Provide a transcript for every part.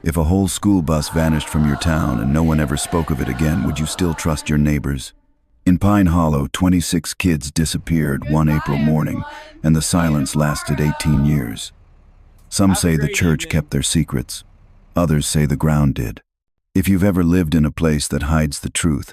If a whole school bus vanished from your town and no one ever spoke of it again, would you still trust your neighbors? In Pine Hollow, 26 kids disappeared one April morning, and the silence lasted 18 years. Some say the church kept their secrets. Others say the ground did. If you've ever lived in a place that hides the truth,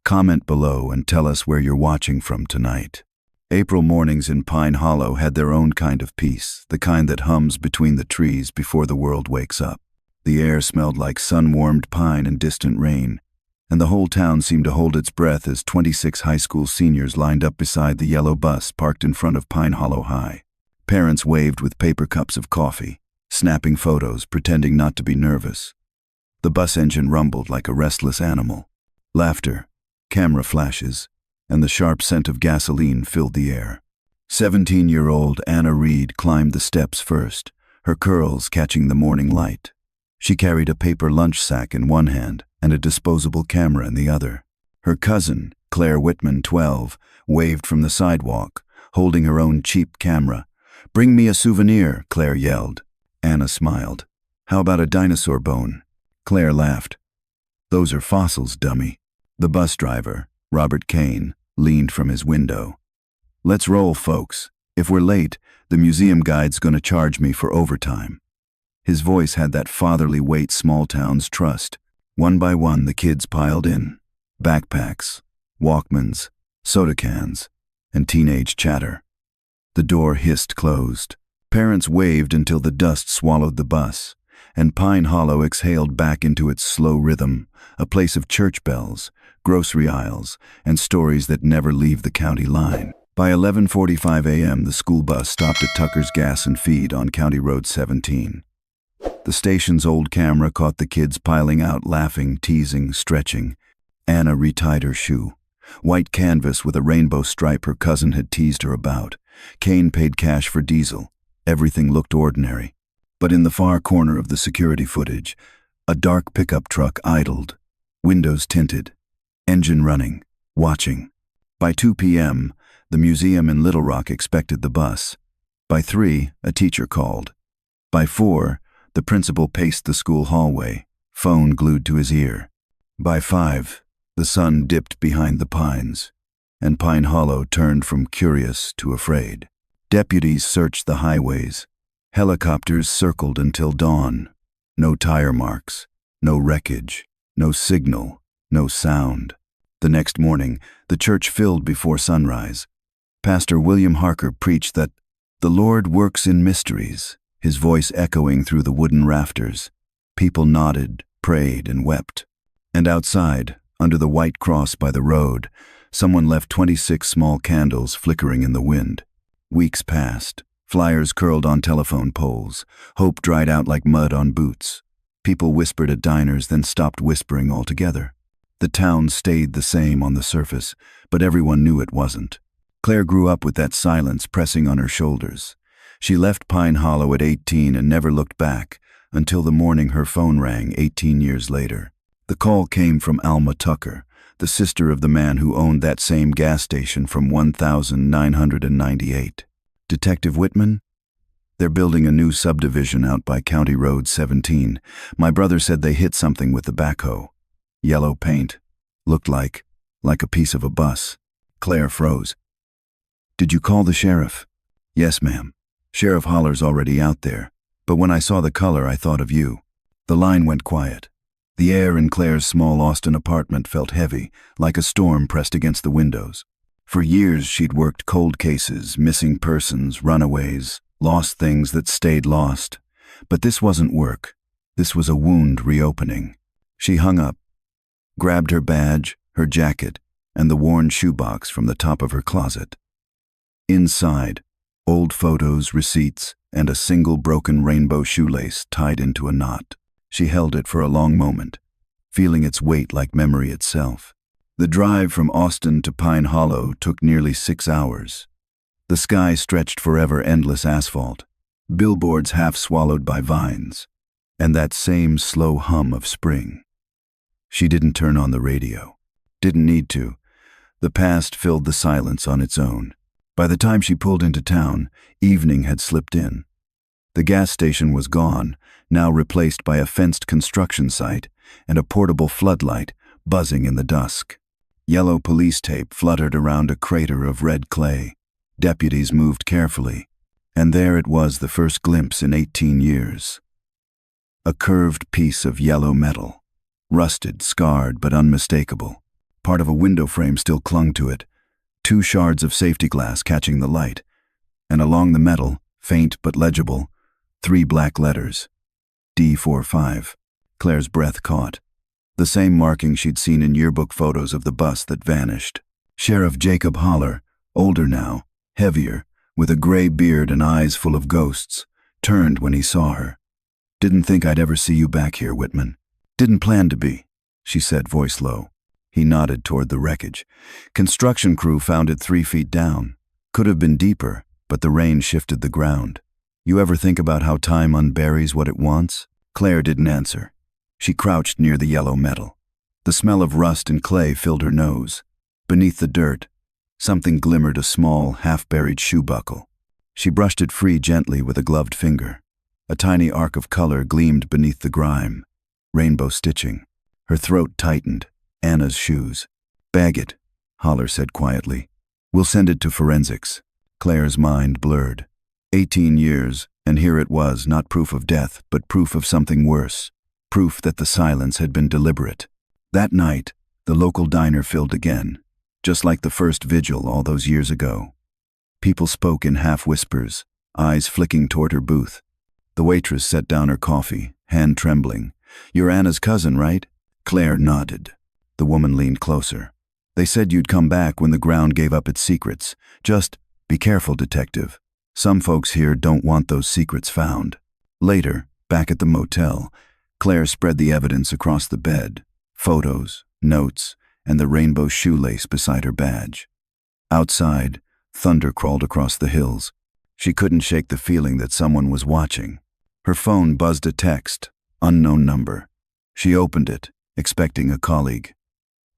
comment below and tell us where you're watching from tonight. April mornings in Pine Hollow had their own kind of peace, the kind that hums between the trees before the world wakes up. The air smelled like sun-warmed pine and distant rain, and the whole town seemed to hold its breath as 26 high school seniors lined up beside the yellow bus parked in front of Pine Hollow High. Parents waved with paper cups of coffee, snapping photos, pretending not to be nervous. The bus engine rumbled like a restless animal. Laughter, camera flashes, and the sharp scent of gasoline filled the air. 17-year-old Anna Reed climbed the steps first, her curls catching the morning light. She carried a paper lunch sack in one hand and a disposable camera in the other. Her cousin, Claire Whitman, 12, waved from the sidewalk, holding her own cheap camera. "Bring me a souvenir," Claire yelled. Anna smiled. "How about a dinosaur bone?" Claire laughed. "Those are fossils, dummy." The bus driver, Robert Kane, leaned from his window. "Let's roll, folks. If we're late, the museum guide's gonna charge me for overtime." His voice had that fatherly weight small towns trust. One by one, the kids piled in. Backpacks, Walkmans, soda cans, and teenage chatter. The door hissed closed. Parents waved until the dust swallowed the bus, and Pine Hollow exhaled back into its slow rhythm, a place of church bells, grocery aisles, and stories that never leave the county line. By 11:45 a.m., the school bus stopped at Tucker's Gas and Feed on County Road 17. The station's old camera caught the kids piling out, laughing, teasing, stretching. Anna retied her shoe. White canvas with a rainbow stripe her cousin had teased her about. Kane paid cash for diesel. Everything looked ordinary. But in the far corner of the security footage, a dark pickup truck idled, windows tinted, engine running, watching. By 2 p.m., the museum in Little Rock expected the bus. By 3, a teacher called. By 4, the principal paced the school hallway, phone glued to his ear. By 5, the sun dipped behind the pines, and Pine Hollow turned from curious to afraid. Deputies searched the highways. Helicopters circled until dawn. No tire marks, no wreckage, no signal, no sound. The next morning, the church filled before sunrise. Pastor William Harker preached that the Lord works in mysteries, his voice echoing through the wooden rafters. People nodded, prayed, and wept. And outside, under the white cross by the road, someone left 26 small candles flickering in the wind. Weeks passed. Flyers curled on telephone poles. Hope dried out like mud on boots. People whispered at diners, then stopped whispering altogether. The town stayed the same on the surface, but everyone knew it wasn't. Claire grew up with that silence pressing on her shoulders. She left Pine Hollow at 18 and never looked back, until the morning her phone rang 18 years later. The call came from Alma Tucker, the sister of the man who owned that same gas station from 1998. "Detective Whitman? They're building a new subdivision out by County Road 17. My brother said they hit something with the backhoe. Yellow paint. Looked like a piece of a bus." Claire froze. "Did you call the sheriff?" "Yes, ma'am. Sheriff Holler's already out there, but when I saw the color, I thought of you." The line went quiet. The air in Claire's small Austin apartment felt heavy, like a storm pressed against the windows. For years she'd worked cold cases, missing persons, runaways, lost things that stayed lost. But this wasn't work. This was a wound reopening. She hung up, grabbed her badge, her jacket, and the worn shoebox from the top of her closet. Inside, old photos, receipts, and a single broken rainbow shoelace tied into a knot. She held it for a long moment, feeling its weight like memory itself. The drive from Austin to Pine Hollow took nearly 6 hours. The sky stretched forever, endless asphalt, billboards half swallowed by vines, and that same slow hum of spring. She didn't turn on the radio. Didn't need to. The past filled the silence on its own. By the time she pulled into town, evening had slipped in. The gas station was gone, now replaced by a fenced construction site and a portable floodlight buzzing in the dusk. Yellow police tape fluttered around a crater of red clay. Deputies moved carefully, and there it was, the first glimpse in 18 years. A curved piece of yellow metal, rusted, scarred, but unmistakable. Part of a window frame still clung to it, 2 shards of safety glass catching the light, and along the metal, faint but legible, 3 black letters, D45. Claire's breath caught. The same marking she'd seen in yearbook photos of the bus that vanished. Sheriff Jacob Holler, older now, heavier, with a gray beard and eyes full of ghosts, turned when he saw her. "Didn't think I'd ever see you back here, Whitman. Didn't plan to be," she said, voice low. He nodded toward the wreckage. Construction crew found it 3 feet down. Could have been deeper, but the rain shifted the ground. "You ever think about how time unburies what it wants?" Claire didn't answer. She crouched near the yellow metal. The smell of rust and clay filled her nose. Beneath the dirt, something glimmered, a small, half-buried shoe buckle. She brushed it free gently with a gloved finger. A tiny arc of color gleamed beneath the grime. Rainbow stitching. Her throat tightened. Anna's shoes. "Bag it," Holler said quietly. "We'll send it to forensics." Claire's mind blurred. 18 years, and here it was, not proof of death, but proof of something worse. Proof that the silence had been deliberate. That night, the local diner filled again, just like the first vigil all those years ago. People spoke in half-whispers, eyes flicking toward her booth. The waitress set down her coffee, hand trembling. "You're Anna's cousin, right?" Claire nodded. The woman leaned closer. "They said you'd come back when the ground gave up its secrets. Just be careful, detective. Some folks here don't want those secrets found." Later, back at the motel, Claire spread the evidence across the bed. Photos, notes, and the rainbow shoelace beside her badge. Outside, thunder crawled across the hills. She couldn't shake the feeling that someone was watching. Her phone buzzed a text, unknown number. She opened it, expecting a colleague.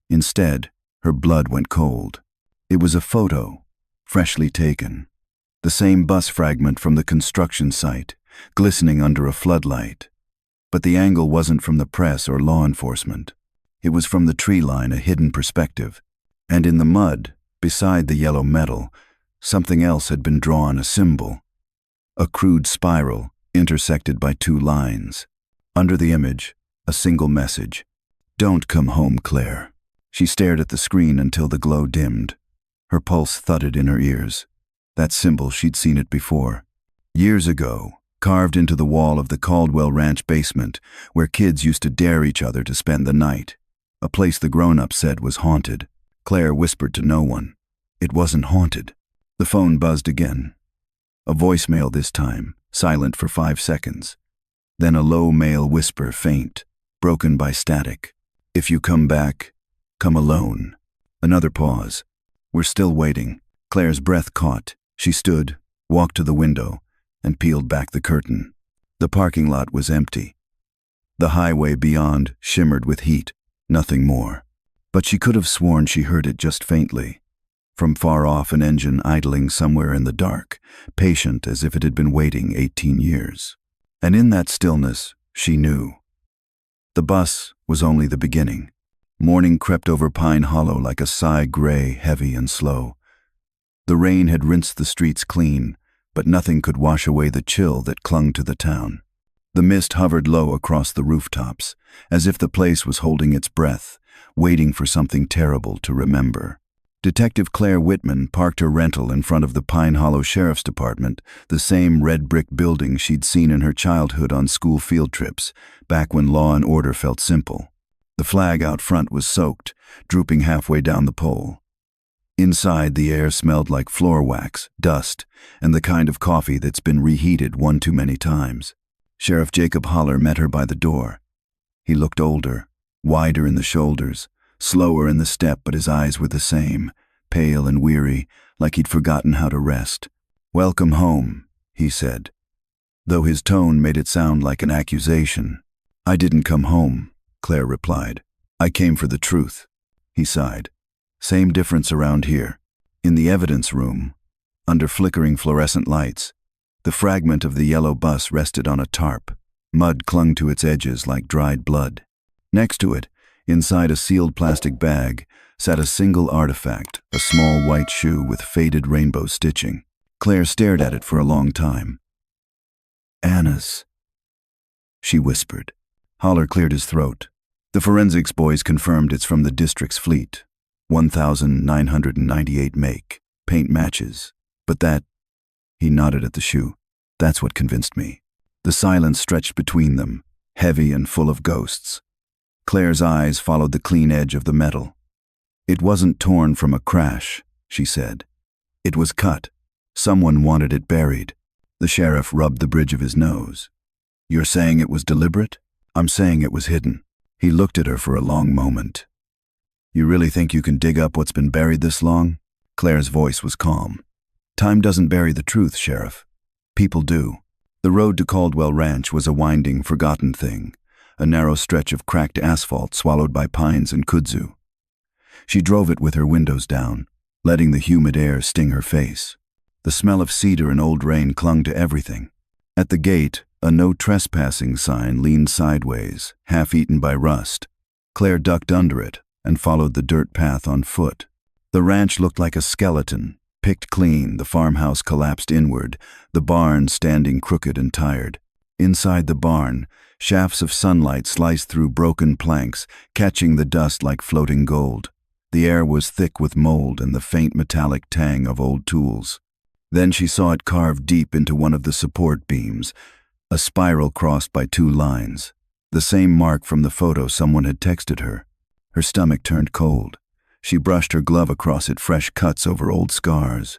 Instead, her blood went cold. It was a photo, freshly taken. The same bus fragment from the construction site, glistening under a floodlight. But the angle wasn't from the press or law enforcement. It was from the tree line, a hidden perspective. And in the mud, beside the yellow metal, something else had been drawn, a symbol. A crude spiral, intersected by 2 lines. Under the image, a single message. "Don't come home, Claire." She stared at the screen until the glow dimmed. Her pulse thudded in her ears. That symbol, she'd seen it before. Years ago, carved into the wall of the Caldwell Ranch basement, where kids used to dare each other to spend the night. A place the grown-ups said was haunted. Claire whispered to no one. It wasn't haunted. The phone buzzed again. A voicemail this time, silent for 5 seconds. Then a low male whisper, faint, broken by static. "If you come back, come alone." Another pause. "We're still waiting." Claire's breath caught. She stood, walked to the window, and peeled back the curtain. The parking lot was empty. The highway beyond shimmered with heat, nothing more. But she could have sworn she heard it just faintly. From far off, an engine idling somewhere in the dark, patient as if it had been waiting 18 years. And in that stillness, she knew. The bus was only the beginning. Morning crept over Pine Hollow like a sigh, gray, heavy, and slow. The rain had rinsed the streets clean, but nothing could wash away the chill that clung to the town. The mist hovered low across the rooftops, as if the place was holding its breath, waiting for something terrible to remember. Detective Claire Whitman parked her rental in front of the Pine Hollow Sheriff's Department, the same red brick building she'd seen in her childhood on school field trips, back when law and order felt simple. The flag out front was soaked, drooping halfway down the pole. Inside, the air smelled like floor wax, dust, and the kind of coffee that's been reheated one too many times. Sheriff Jacob Holler met her by the door. He looked older, wider in the shoulders, slower in the step, but his eyes were the same, pale and weary, like he'd forgotten how to rest. "Welcome home," he said, though his tone made it sound like an accusation. "I didn't come home," Claire replied. "I came for the truth." He sighed. Same difference around here. In the evidence room, under flickering fluorescent lights, The fragment of the yellow bus rested on a tarp. Mud clung to its edges like dried blood. Next to it, inside a sealed plastic bag, sat a single artifact, a small white shoe with faded rainbow stitching. Claire stared at it for a long time. "Anna's," she whispered. Holler cleared his throat. The forensics boys confirmed it's from the district's fleet. 1998 make. Paint matches. But that, he nodded at the shoe, that's what convinced me. The silence stretched between them, heavy and full of ghosts. Claire's eyes followed the clean edge of the metal. "It wasn't torn from a crash," she said. "It was cut. Someone wanted it buried." The sheriff rubbed the bridge of his nose. "You're saying it was deliberate?" "I'm saying it was hidden." He looked at her for a long moment. "You really think you can dig up what's been buried this long?" Claire's voice was calm. "Time doesn't bury the truth, Sheriff. People do." The road to Caldwell Ranch was a winding, forgotten thing, a narrow stretch of cracked asphalt swallowed by pines and kudzu. She drove it with her windows down, letting the humid air sting her face. The smell of cedar and old rain clung to everything. At the gate, a no trespassing sign leaned sideways, half-eaten by rust. Claire ducked under it and followed the dirt path on foot. The ranch looked like a skeleton, picked clean. The farmhouse collapsed inward, the barn standing crooked and tired. Inside the barn, shafts of sunlight sliced through broken planks, catching the dust like floating gold. The air was thick with mold and the faint metallic tang of old tools. Then she saw it carved deep into one of the support beams, a spiral crossed by two lines, the same mark from the photo someone had texted her. Her stomach turned cold. She brushed her glove across it, fresh cuts over old scars.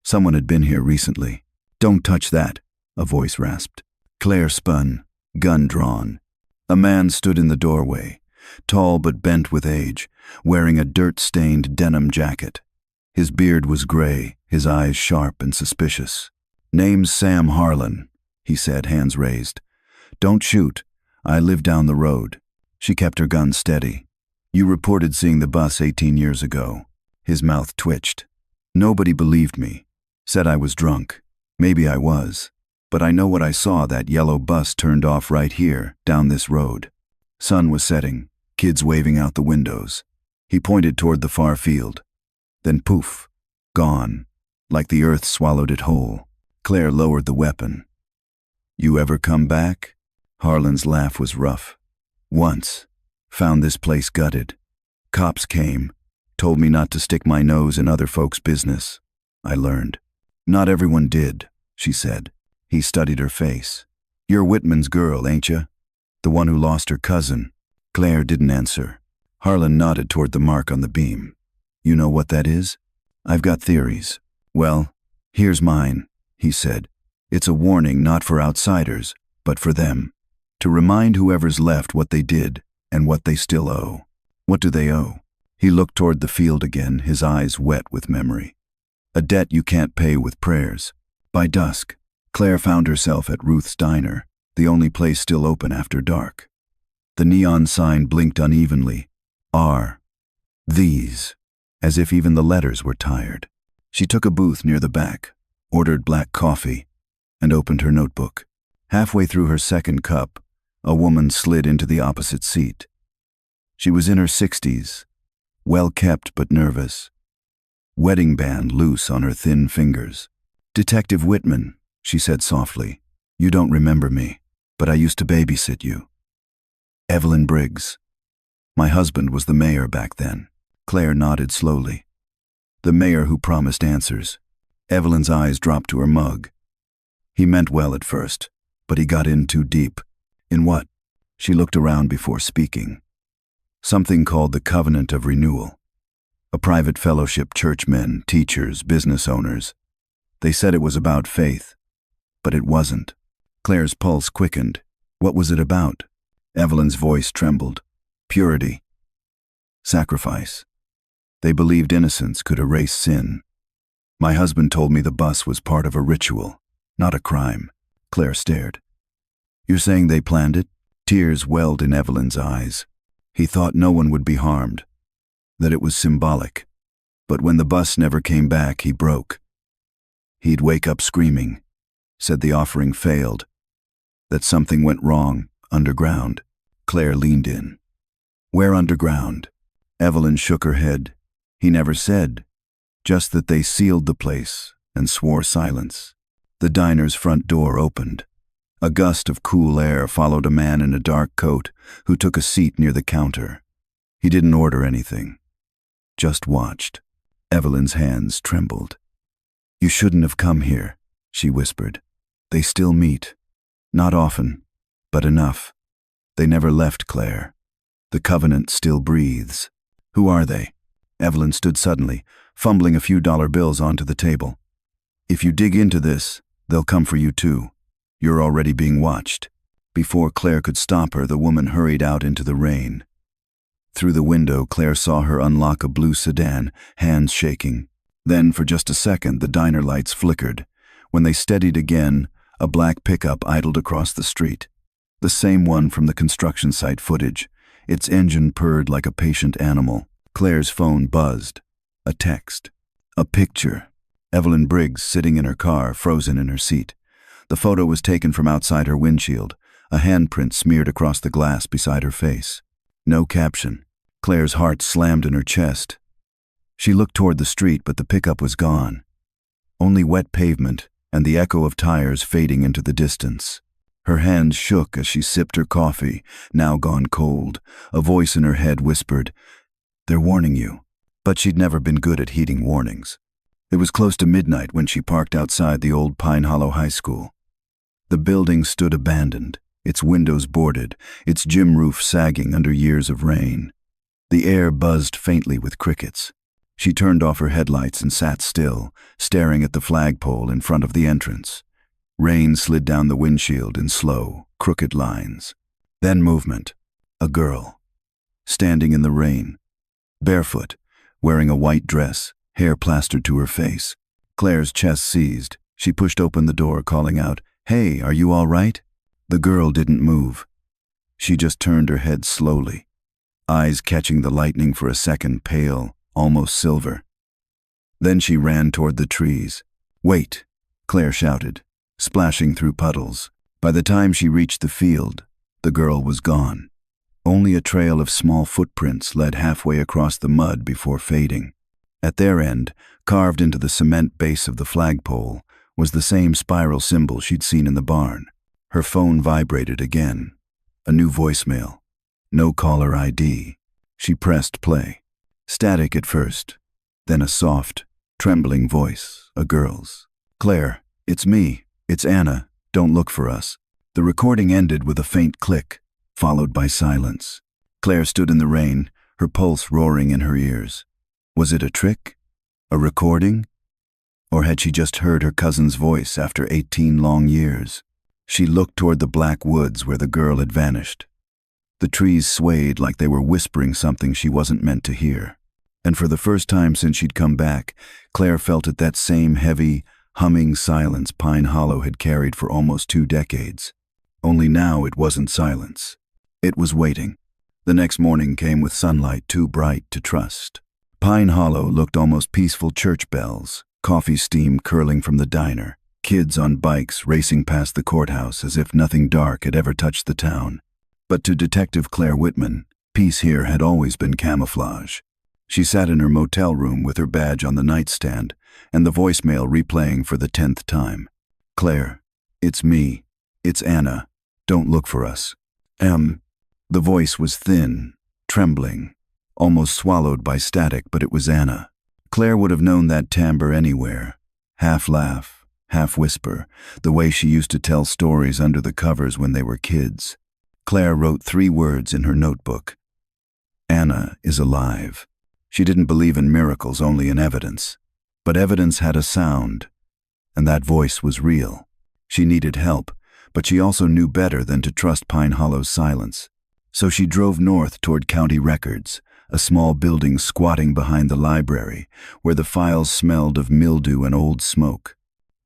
Someone had been here recently. "Don't touch that," a voice rasped. Claire spun, gun drawn. A man stood in the doorway, tall but bent with age, wearing a dirt-stained denim jacket. His beard was gray, his eyes sharp and suspicious. "Name's Sam Harlan," he said, hands raised. "Don't shoot. I live down the road." She kept her gun steady. "You reported seeing the bus 18 years ago." His mouth twitched. "Nobody believed me. Said I was drunk. Maybe I was. But I know what I saw. That yellow bus turned off right here, down this road. Sun was setting, kids waving out the windows." He pointed toward the far field. Then poof, gone, like the earth swallowed it whole. Claire lowered the weapon. "You ever come back?" Harlan's laugh was rough. "Once. Found this place gutted. Cops came, told me not to stick my nose in other folks' business. I learned. Not everyone did," she said. He studied her face. "You're Whitman's girl, ain't ya? The one who lost her cousin." Claire didn't answer. Harlan nodded toward the mark on the beam. "You know what that is?" "I've got theories." "Well, here's mine," he said. "It's a warning not for outsiders, but for them. To remind whoever's left what they did and what they still owe." "What do they owe?" He looked toward the field again, his eyes wet with memory. "A debt you can't pay with prayers." By dusk, Claire found herself at Ruth's Diner, the only place still open after dark. The neon sign blinked unevenly. R. These. As if even the letters were tired. She took a booth near the back, ordered black coffee, and opened her notebook. Halfway through her second cup, a woman slid into the opposite seat. She was in her 60s, well-kept but nervous. Wedding band loose on her thin fingers. "Detective Whitman," she said softly. "You don't remember me, but I used to babysit you." "Evelyn Briggs. My husband was the mayor back then." Claire nodded slowly. "The mayor who promised answers." Evelyn's eyes dropped to her mug. "He meant well at first, but he got in too deep." "In what?" She looked around before speaking. "Something called the Covenant of Renewal. A private fellowship, churchmen, teachers, business owners. They said it was about faith, but it wasn't." Claire's pulse quickened. "What was it about?" Evelyn's voice trembled. "Purity. Sacrifice. They believed innocence could erase sin. My husband told me the bus was part of a ritual, not a crime." Claire stared. "You're saying they planned it?" Tears welled in Evelyn's eyes. "He thought no one would be harmed, that it was symbolic. But when the bus never came back, he broke. He'd wake up screaming, said the offering failed, that something went wrong, underground. Claire leaned in. Where underground? Evelyn shook her head. He never said, just that they sealed the place and swore silence. The diner's front door opened. A gust of cool air followed a man in a dark coat who took a seat near the counter. He didn't order anything, just watched. Evelyn's hands trembled. You shouldn't have come here, she whispered. They still meet. Not often, but enough. They never left Claire. The covenant still breathes. Who are they? Evelyn stood suddenly, fumbling a few dollar bills onto the table. If you dig into this, they'll come for you too. You're already being watched. Before Claire could stop her, the woman hurried out into the rain. Through the window, Claire saw her unlock a blue sedan, hands shaking. Then, for just a second, the diner lights flickered. When they steadied again, a black pickup idled across the street. The same one from the construction site footage. Its engine purred like a patient animal. Claire's phone buzzed. A text. A picture. Evelyn Briggs sitting in her car, frozen in her seat. The photo was taken from outside her windshield, a handprint smeared across the glass beside her face. No caption. Claire's heart slammed in her chest. She looked toward the street, but the pickup was gone. Only wet pavement and the echo of tires fading into the distance. Her hands shook as she sipped her coffee, now gone cold. A voice in her head whispered, "They're warning you." But she'd never been good at heeding warnings. It was close to midnight when she parked outside the old Pine Hollow High School. The building stood abandoned, its windows boarded, its gym roof sagging under years of rain. The air buzzed faintly with crickets. She turned off her headlights and sat still, staring at the flagpole in front of the entrance. Rain slid down the windshield in slow, crooked lines. Then movement. A girl. Standing in the rain. Barefoot, wearing a white dress, hair plastered to her face. Claire's chest seized. She pushed open the door, calling out, "Hey, are you all right?" The girl didn't move. She just turned her head slowly, eyes catching the lightning for a second, pale, almost silver. Then she ran toward the trees. "Wait," Claire shouted, splashing through puddles. By the time she reached the field, the girl was gone. Only a trail of small footprints led halfway across the mud before fading. At their end, carved into the cement base of the flagpole, was the same spiral symbol she'd seen in the barn. Her phone vibrated again. A new voicemail. No caller ID. She pressed play. Static at first, then a soft, trembling voice, a girl's. "Claire, it's me. It's Anna. Don't look for us." The recording ended with a faint click, followed by silence. Claire stood in the rain, her pulse roaring in her ears. Was it a trick? A recording? Or had she just heard her cousin's voice after 18 long years? She looked toward the black woods where the girl had vanished. The trees swayed like they were whispering something she wasn't meant to hear. And for the first time since she'd come back, Claire felt it that same heavy, humming silence Pine Hollow had carried for almost 2 decades. Only now it wasn't silence. It was waiting. The next morning came with sunlight too bright to trust. Pine Hollow looked almost peaceful. Church bells, coffee steam curling from the diner, kids on bikes racing past the courthouse as if nothing dark had ever touched the town. But to Detective Claire Whitman, peace here had always been camouflage. She sat in her motel room with her badge on the nightstand and the voicemail replaying for the 10th time. "Claire, it's me. It's Anna. Don't look for us. The voice was thin, trembling, almost swallowed by static, but it was Anna. Claire would have known that timbre anywhere. Half laugh, half whisper, the way she used to tell stories under the covers when they were kids. Claire wrote 3 words in her notebook. Anna is alive. She didn't believe in miracles, only in evidence. But evidence had a sound, and that voice was real. She needed help, but she also knew better than to trust Pine Hollow's silence. So she drove north toward County Records, a small building squatting behind the library, where the files smelled of mildew and old smoke.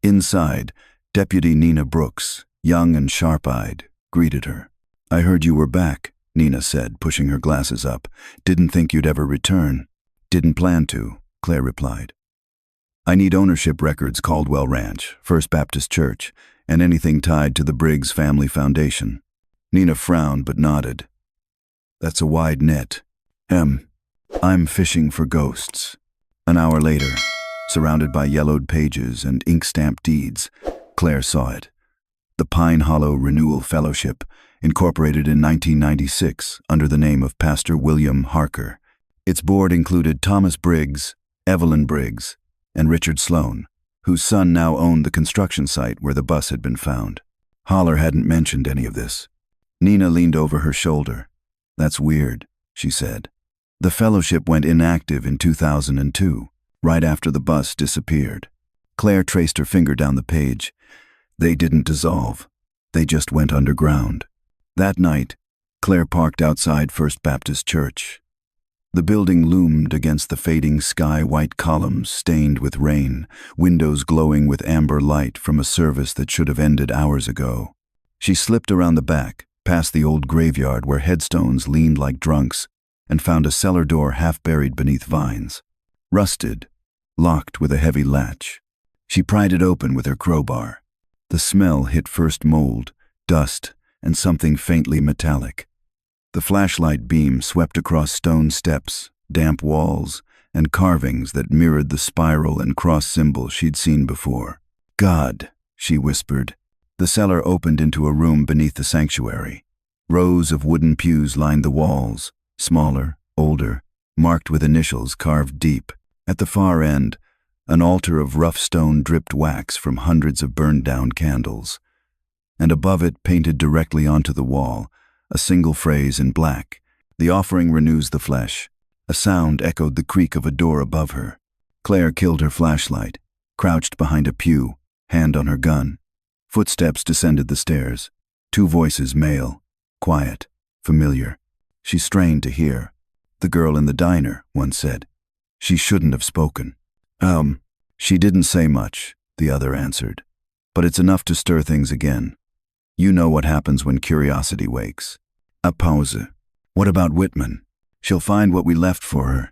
Inside, Deputy Nina Brooks, young and sharp-eyed, greeted her. "I heard you were back," Nina said, pushing her glasses up. "Didn't think you'd ever return." "Didn't plan to," Claire replied. "I need ownership records, Caldwell Ranch, First Baptist Church. and anything tied to the Briggs Family Foundation. Nina frowned but nodded. That's a wide net. I'm fishing for ghosts. An hour later, surrounded by yellowed pages and ink-stamped deeds, Claire saw it. The Pine Hollow Renewal Fellowship, incorporated in 1996 under the name of Pastor William Harker. Its board included Thomas Briggs, Evelyn Briggs, and Richard Sloan, whose son now owned the construction site where the bus had been found. Holler hadn't mentioned any of this. Nina leaned over her shoulder. That's weird, she said. The fellowship went inactive in 2002, right after the bus disappeared. Claire traced her finger down the page. They didn't dissolve. They just went underground. That night, Claire parked outside First Baptist Church. The building loomed against the fading sky, white columns stained with rain, windows glowing with amber light from a service that should have ended hours ago. She slipped around the back, past the old graveyard where headstones leaned like drunks, and found a cellar door half buried beneath vines. Rusted, locked with a heavy latch. She pried it open with her crowbar. The smell hit first mold, dust, and something faintly metallic. The flashlight beam swept across stone steps, damp walls, and carvings that mirrored the spiral and cross symbols she'd seen before. God, she whispered. The cellar opened into a room beneath the sanctuary. Rows of wooden pews lined the walls, smaller, older, marked with initials carved deep. At the far end, an altar of rough stone dripped wax from hundreds of burned-down candles. And above it, painted directly onto the wall, a single phrase in black, "The offering renews the flesh." A sound echoed the creak of a door above her. Claire killed her flashlight, crouched behind a pew, hand on her gun. Footsteps descended the stairs. Two voices, male, quiet, familiar. She strained to hear. "The girl in the diner," one said. She shouldn't have spoken. She didn't say much," the other answered. "But it's enough to stir things again. You know what happens when curiosity wakes." A pause. "What about Whitman? She'll find what we left for her."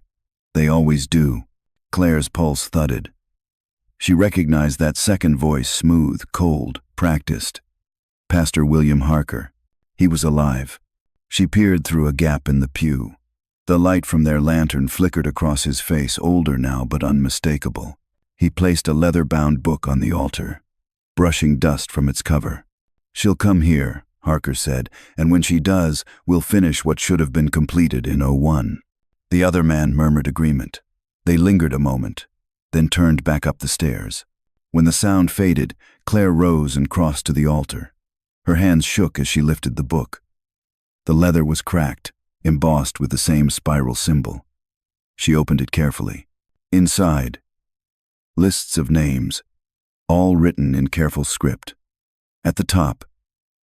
"They always do." Claire's pulse thudded. She recognized that second voice, smooth, cold, practiced. Pastor William Harker. He was alive. She peered through a gap in the pew. The light from their lantern flickered across his face, older now but unmistakable. He placed a leather-bound book on the altar, brushing dust from its cover. "She'll come here," Harker said, "and when she does, we'll finish what should have been completed in '01. The other man murmured agreement. They lingered a moment, then turned back up the stairs. When the sound faded, Claire rose and crossed to the altar. Her hands shook as she lifted the book. The leather was cracked, embossed with the same spiral symbol. She opened it carefully. Inside, lists of names, all written in careful script. At the top,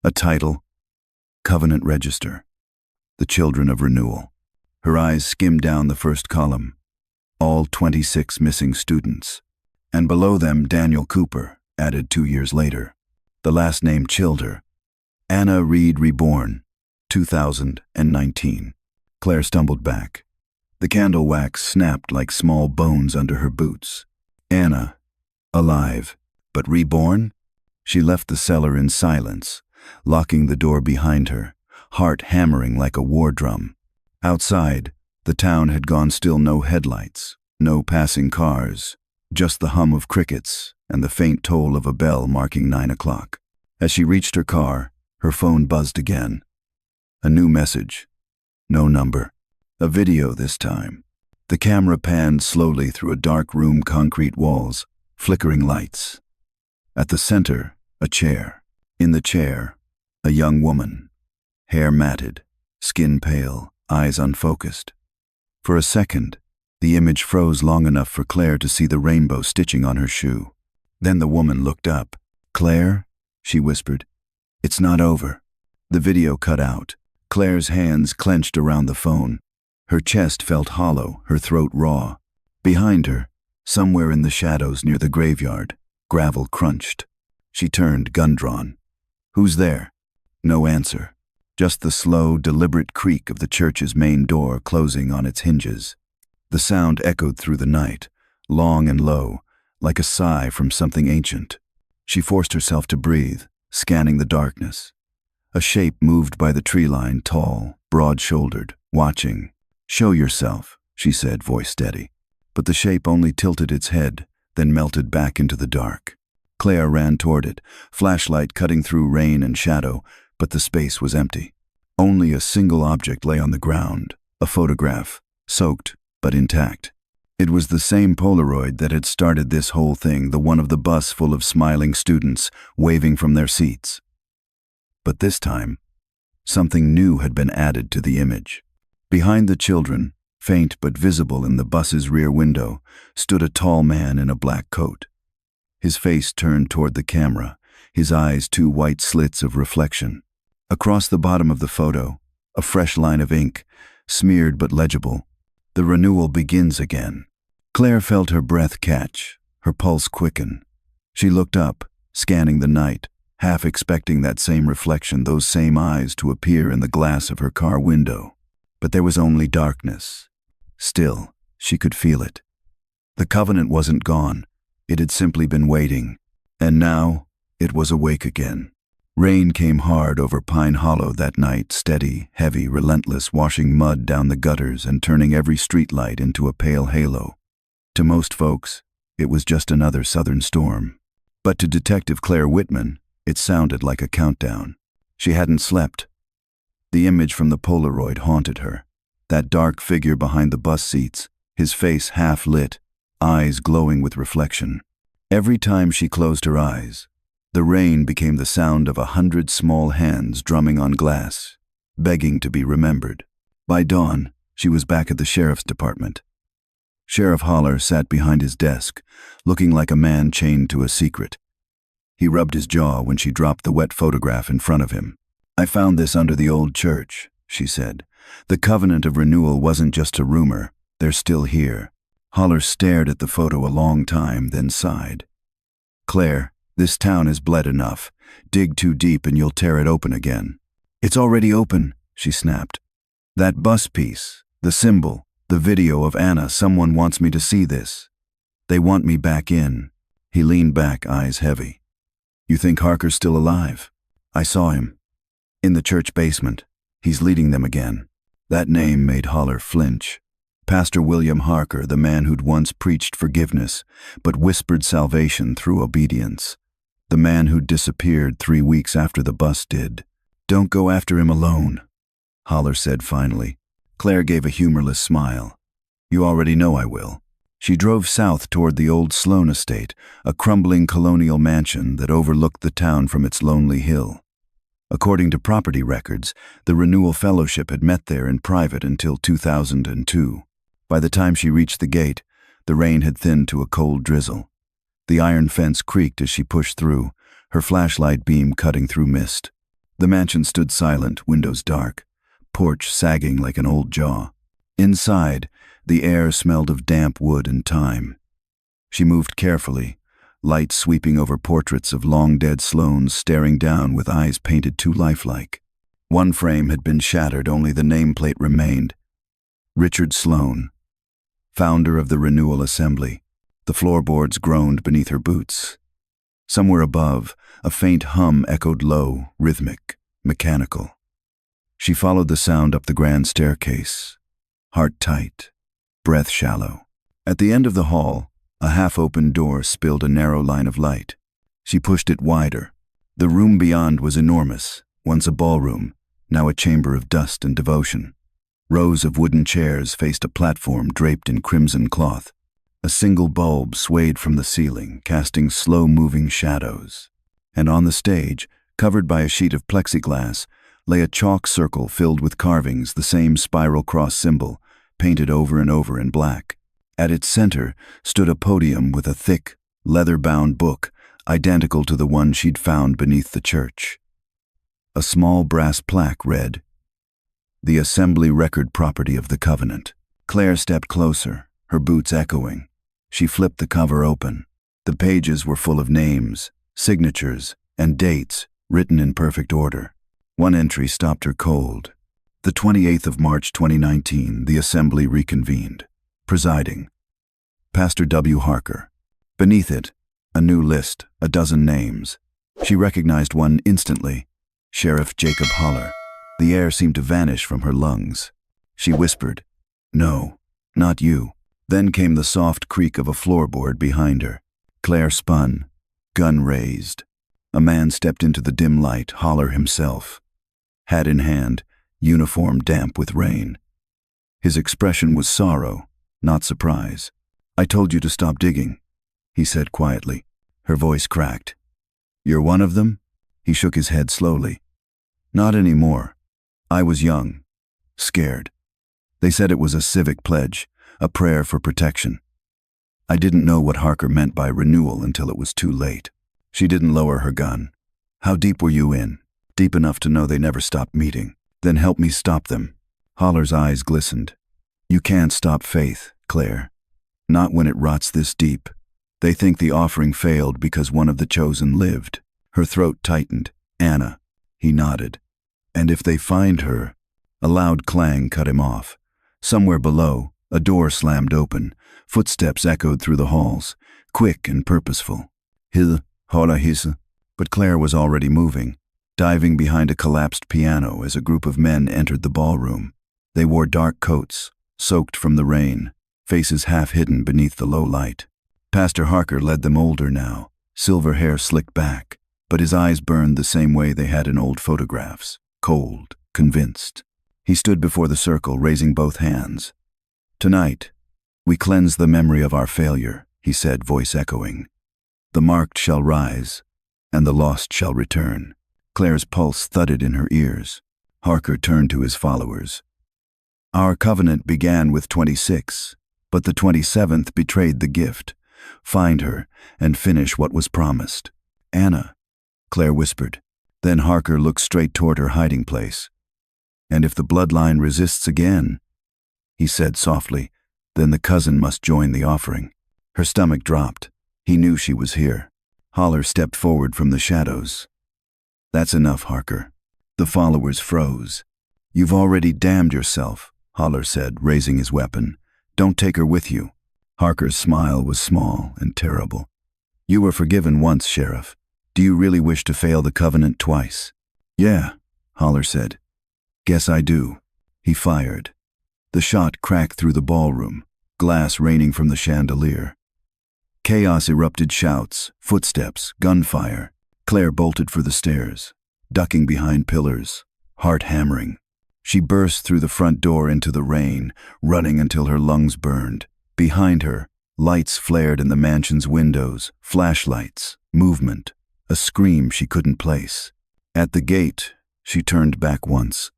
a title, Covenant Register, The Children of Renewal. Her eyes skimmed down the first column, all 26 missing students. And below them, Daniel Cooper, added 2 years later. The last name chilled her. Anna Reed Reborn, 2019. Claire stumbled back. The candle wax snapped like small bones under her boots. Anna, alive, but reborn? She left the cellar in silence, locking the door behind her, heart hammering like a war drum. Outside, the town had gone still. No headlights, no passing cars, just the hum of crickets and the faint toll of a bell marking 9 o'clock. As she reached her car, her phone buzzed again. A new message. No number. A video this time. The camera panned slowly through a dark room, concrete walls, flickering lights. At the center, a chair. In the chair, a young woman. Hair matted, skin pale, eyes unfocused. For a second, the image froze long enough for Claire to see the rainbow stitching on her shoe. Then the woman looked up. "Claire?" she whispered. "It's not over." The video cut out. Claire's hands clenched around the phone. Her chest felt hollow, her throat raw. Behind her, somewhere in the shadows near the graveyard, gravel crunched. She turned, gun drawn. "Who's there?" No answer. Just the slow, deliberate creak of the church's main door closing on its hinges. The sound echoed through the night, long and low, like a sigh from something ancient. She forced herself to breathe, scanning the darkness. A shape moved by the tree line, tall, broad-shouldered, watching. "Show yourself," she said, voice steady. But the shape only tilted its head, then melted back into the dark. Claire ran toward it, flashlight cutting through rain and shadow, but the space was empty. Only a single object lay on the ground, a photograph, soaked but intact. It was the same Polaroid that had started this whole thing, the one of the bus full of smiling students, waving from their seats. But this time, something new had been added to the image. Behind the children, faint but visible in the bus's rear window, stood a tall man in a black coat. His face turned toward the camera, his eyes two white slits of reflection. Across the bottom of the photo, a fresh line of ink, smeared but legible. "The renewal begins again." Claire felt her breath catch, her pulse quicken. She looked up, scanning the night, half expecting that same reflection, those same eyes to appear in the glass of her car window. But there was only darkness. Still, she could feel it. The covenant wasn't gone. It had simply been waiting. And now, it was awake again. Rain came hard over Pine Hollow that night, steady, heavy, relentless, washing mud down the gutters and turning every streetlight into a pale halo. To most folks, it was just another southern storm. But to Detective Claire Whitman, it sounded like a countdown. She hadn't slept. The image from the Polaroid haunted her. That dark figure behind the bus seats, his face half lit, eyes glowing with reflection. Every time she closed her eyes, the rain became the sound of 100 small hands drumming on glass, begging to be remembered. By dawn, she was back at the sheriff's department. Sheriff Holler sat behind his desk, looking like a man chained to a secret. He rubbed his jaw when she dropped the wet photograph in front of him. "I found this under the old church," she said. "The covenant of renewal wasn't just a rumor. They're still here." Holler stared at the photo a long time, then sighed. "Claire, this town is bled enough. Dig too deep and you'll tear it open again." "It's already open," she snapped. "That bus piece, the symbol, the video of Anna, someone wants me to see this. They want me back in." He leaned back, eyes heavy. "You think Harker's still alive?" "I saw him. In the church basement. He's leading them again." That name made Holler flinch. Pastor William Harker, the man who'd once preached forgiveness, but whispered salvation through obedience. The man who'd disappeared 3 weeks after the bus did. "Don't go after him alone," Holler said finally. Claire gave a humorless smile. "You already know I will." She drove south toward the old Sloan estate, a crumbling colonial mansion that overlooked the town from its lonely hill. According to property records, the Renewal Fellowship had met there in private until 2002. By the time she reached the gate, the rain had thinned to a cold drizzle. The iron fence creaked as she pushed through, her flashlight beam cutting through mist. The mansion stood silent, windows dark, porch sagging like an old jaw. Inside, the air smelled of damp wood and thyme. She moved carefully, light sweeping over portraits of long-dead Sloanes staring down with eyes painted too lifelike. One frame had been shattered, only the nameplate remained. Richard Sloane, founder of the Renewal Assembly. The floorboards groaned beneath her boots. Somewhere above, a faint hum echoed low, rhythmic, mechanical. She followed the sound up the grand staircase, heart tight, breath shallow. At the end of the hall, a half-open door spilled a narrow line of light. She pushed it wider. The room beyond was enormous, once a ballroom, now a chamber of dust and devotion. Rows of wooden chairs faced a platform draped in crimson cloth. A single bulb swayed from the ceiling, casting slow-moving shadows. And on the stage, covered by a sheet of plexiglass, lay a chalk circle filled with carvings, the same spiral cross symbol, painted over and over in black. At its center stood a podium with a thick, leather-bound book, identical to the one she'd found beneath the church. A small brass plaque read, "The Assembly Record Property of the Covenant." Claire stepped closer, her boots echoing. She flipped the cover open. The pages were full of names, signatures, and dates, written in perfect order. One entry stopped her cold. The 28th of March 2019, the Assembly reconvened. Presiding, Pastor W. Harker. Beneath it, A new list, a dozen names. She recognized one instantly. Sheriff Jacob Holler. The air seemed to vanish from her lungs. She whispered, "No, not you." Then came the soft creak of a floorboard behind her. Claire spun, gun raised. A man stepped into the dim light, Holler himself. Hat in hand, uniform damp with rain. His expression was sorrow, not surprise. "I told you to stop digging," he said quietly. Her voice cracked. "You're one of them?" He shook his head slowly. "Not anymore. I was young, scared. They said it was a civic pledge, a prayer for protection. I didn't know what Harker meant by renewal until it was too late." She didn't lower her gun. "How deep were you in?" "Deep enough to know they never stopped meeting." "Then help me stop them." Holler's eyes glistened. "You can't stop faith, Claire. Not when it rots this deep. They think the offering failed because one of the chosen lived." Her throat tightened. "Anna." He nodded. "And if they find her—" A loud clang cut him off. Somewhere below, a door slammed open. Footsteps echoed through the halls, quick and purposeful. "Hil, hola his." But Claire was already moving, diving behind a collapsed piano as a group of men entered the ballroom. They wore dark coats, soaked from the rain, faces half hidden beneath the low light. Pastor Harker led them, older now, silver hair slicked back, but his eyes burned the same way they had in old photographs, cold, convinced. He stood before the circle, raising both hands. "Tonight, we cleanse the memory of our failure," he said, voice echoing. "The marked shall rise, and the lost shall return." Claire's pulse thudded in her ears. Harker turned to his followers. "Our covenant began with 26, but the 27th betrayed the gift. Find her and finish what was promised." "Anna," Claire whispered. Then Harker looked straight toward her hiding place. "And if the bloodline resists again," he said softly, "then the cousin must join the offering." Her stomach dropped. He knew she was here. Holler stepped forward from the shadows. "That's enough, Harker." The followers froze. "You've already damned yourself," Holler said, raising his weapon. "Don't take her with you." Harker's smile was small and terrible. "You were forgiven once, Sheriff. Do you really wish to fail the covenant twice?" "Yeah," Holler said. "Guess I do." He fired. The shot cracked through the ballroom, glass raining from the chandelier. Chaos erupted, shouts, footsteps, gunfire. Claire bolted for the stairs, ducking behind pillars, heart hammering. She burst through the front door into the rain, running until her lungs burned. Behind her, lights flared in the mansion's windows, flashlights, movement, a scream she couldn't place. At the gate, she turned back once.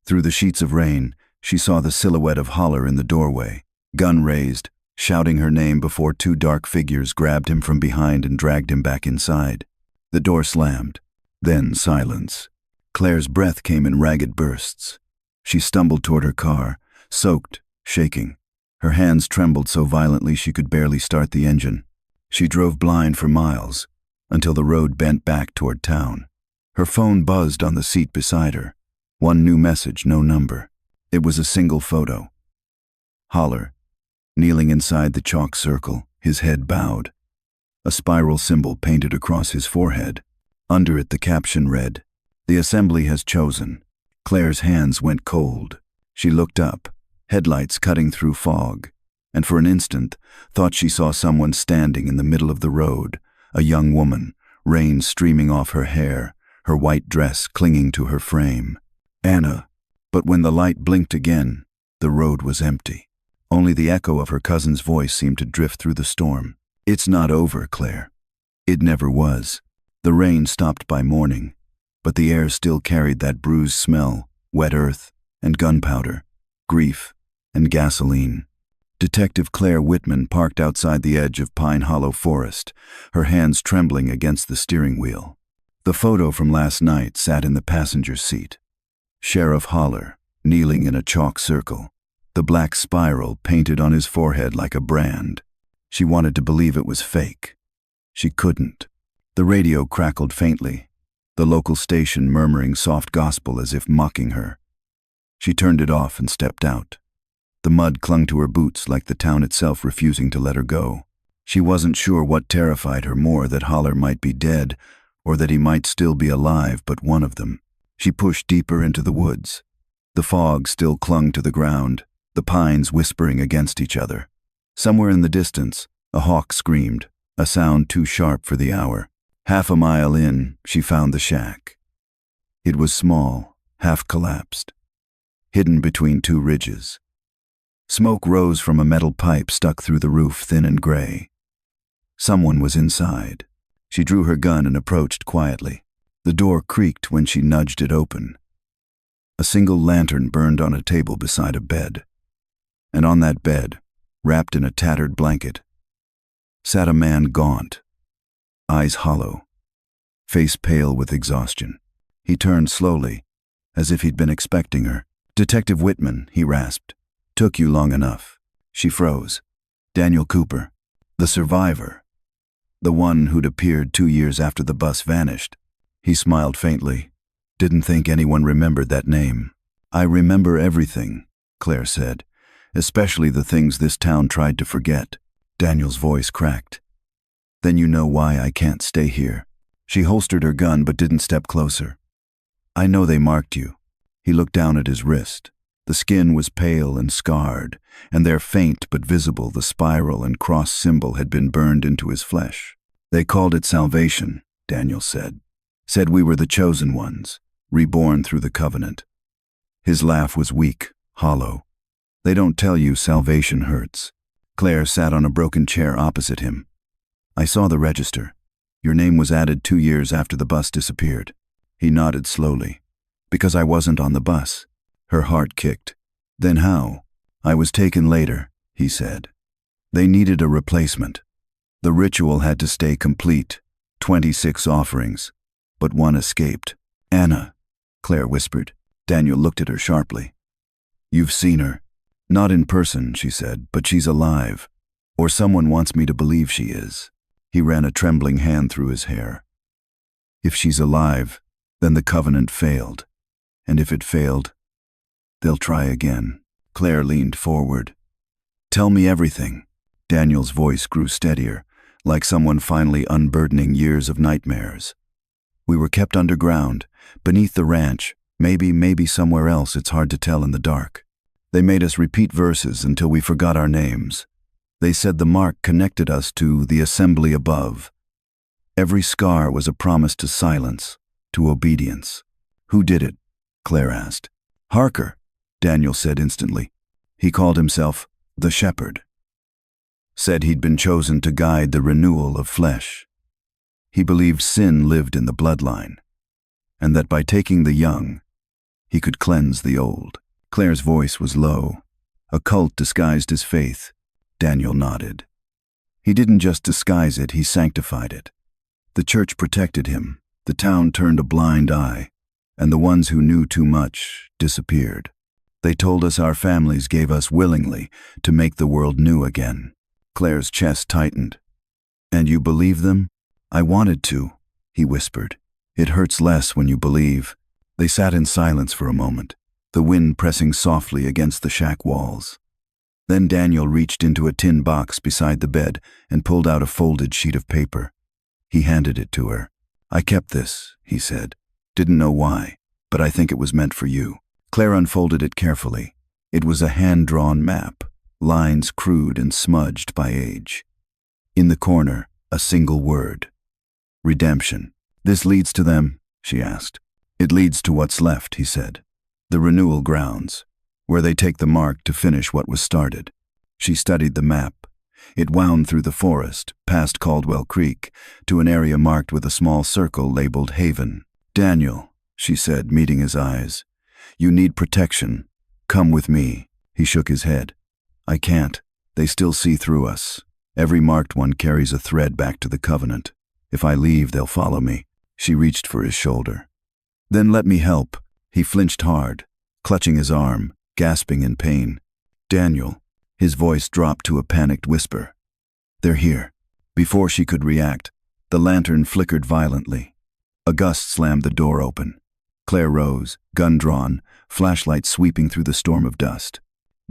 Through the sheets of rain, she saw the silhouette of Holler in the doorway, gun raised, shouting her name before two dark figures grabbed him from behind and dragged him back inside. The door slammed. Then silence. Claire's breath came in ragged bursts. She stumbled toward her car, soaked, shaking. Her hands trembled so violently she could barely start the engine. She drove blind for miles, until the road bent back toward town. Her phone buzzed on the seat beside her. One new message, no number. It was a single photo. Holler, kneeling inside the chalk circle, his head bowed. A spiral symbol painted across his forehead. Under it the caption read, "The assembly has chosen." Claire's hands went cold. She looked up, headlights cutting through fog, and for an instant thought she saw someone standing in the middle of the road, a young woman, rain streaming off her hair, her white dress clinging to her frame. Anna. But when the light blinked again, the road was empty. Only the echo of her cousin's voice seemed to drift through the storm. "It's not over, Claire." It never was. The rain stopped by morning, but the air still carried that bruised smell, wet earth and gunpowder, grief and gasoline. Detective Claire Whitman parked outside the edge of Pine Hollow Forest, her hands trembling against the steering wheel. The photo from last night sat in the passenger seat. Sheriff Holler, kneeling in a chalk circle, the black spiral painted on his forehead like a brand. She wanted to believe it was fake. She couldn't. The radio crackled faintly, the local station murmuring soft gospel as if mocking her. She turned it off and stepped out. The mud clung to her boots like the town itself refusing to let her go. She wasn't sure what terrified her more, that Holler might be dead or that he might still be alive, but one of them. She pushed deeper into the woods. The fog still clung to the ground, the pines whispering against each other. Somewhere in the distance, a hawk screamed, a sound too sharp for the hour. Half a mile in, she found the shack. It was small, half collapsed, hidden between two ridges. Smoke rose from a metal pipe stuck through the roof, thin and gray. Someone was inside. She drew her gun and approached quietly. The door creaked when she nudged it open. A single lantern burned on a table beside a bed. And on that bed, wrapped in a tattered blanket, sat a man gaunt, eyes hollow, face pale with exhaustion. He turned slowly, as if he'd been expecting her. "Detective Whitman," he rasped. "Took you long enough." She froze. Daniel Cooper, the survivor, the one who'd appeared 2 years after the bus vanished. He smiled faintly. "Didn't think anyone remembered that name." "I remember everything," Claire said, "especially the things this town tried to forget." Daniel's voice cracked. "Then you know why I can't stay here." She holstered her gun but didn't step closer. "I know they marked you." He looked down at his wrist. The skin was pale and scarred, and there, faint but visible, the spiral and cross symbol had been burned into his flesh. "They called it salvation," Daniel said. "Said we were the chosen ones, reborn through the covenant." His laugh was weak, hollow. "They don't tell you salvation hurts." Claire sat on a broken chair opposite him. "I saw the register. Your name was added 2 years after the bus disappeared." He nodded slowly. "Because I wasn't on the bus." Her heart kicked. "Then how?" "I was taken later," he said. "They needed a replacement. The ritual had to stay complete. 26 offerings. But one escaped." "Anna," Claire whispered. Daniel looked at her sharply. "You've seen her." "Not in person," she said, "but she's alive. Or someone wants me to believe she is." He ran a trembling hand through his hair. "If she's alive, then the covenant failed. And if it failed, they'll try again." Claire leaned forward. "Tell me everything." Daniel's voice grew steadier, like someone finally unburdening years of nightmares. "We were kept underground, beneath the ranch, maybe somewhere else, it's hard to tell in the dark. They made us repeat verses until we forgot our names. They said the mark connected us to the assembly above. Every scar was a promise to silence, to obedience." "Who did it?" Claire asked. "Harker," Daniel said instantly. "He called himself the Shepherd. Said he'd been chosen to guide the renewal of flesh. He believed sin lived in the bloodline, and that by taking the young, he could cleanse the old." Claire's voice was low. "A cult disguised his faith." Daniel nodded. "He didn't just disguise it, he sanctified it. The church protected him, the town turned a blind eye, and the ones who knew too much disappeared. They told us our families gave us willingly to make the world new again." Claire's chest tightened. "And you believe them?" "I wanted to," he whispered. "It hurts less when you believe." They sat in silence for a moment, the wind pressing softly against the shack walls. Then Daniel reached into a tin box beside the bed and pulled out a folded sheet of paper. He handed it to her. "I kept this," he said. "Didn't know why, but I think it was meant for you." Claire unfolded it carefully. It was a hand-drawn map, lines crude and smudged by age. In the corner, a single word. "Redemption." "This leads to them?" she asked. "It leads to what's left," he said. "The renewal grounds, where they take the mark to finish what was started." She studied the map. It wound through the forest, past Caldwell Creek, to an area marked with a small circle labeled Haven. "Daniel," she said, meeting his eyes, "you need protection. Come with me." He shook his head. "I can't. They still see through us. Every marked one carries a thread back to the covenant. If I leave, they'll follow me." She reached for his shoulder. "Then let me help." He flinched hard, clutching his arm, gasping in pain. "Daniel." His voice dropped to a panicked whisper. "They're here." Before she could react, the lantern flickered violently. A gust slammed the door open. Claire rose, gun drawn, flashlight sweeping through the storm of dust.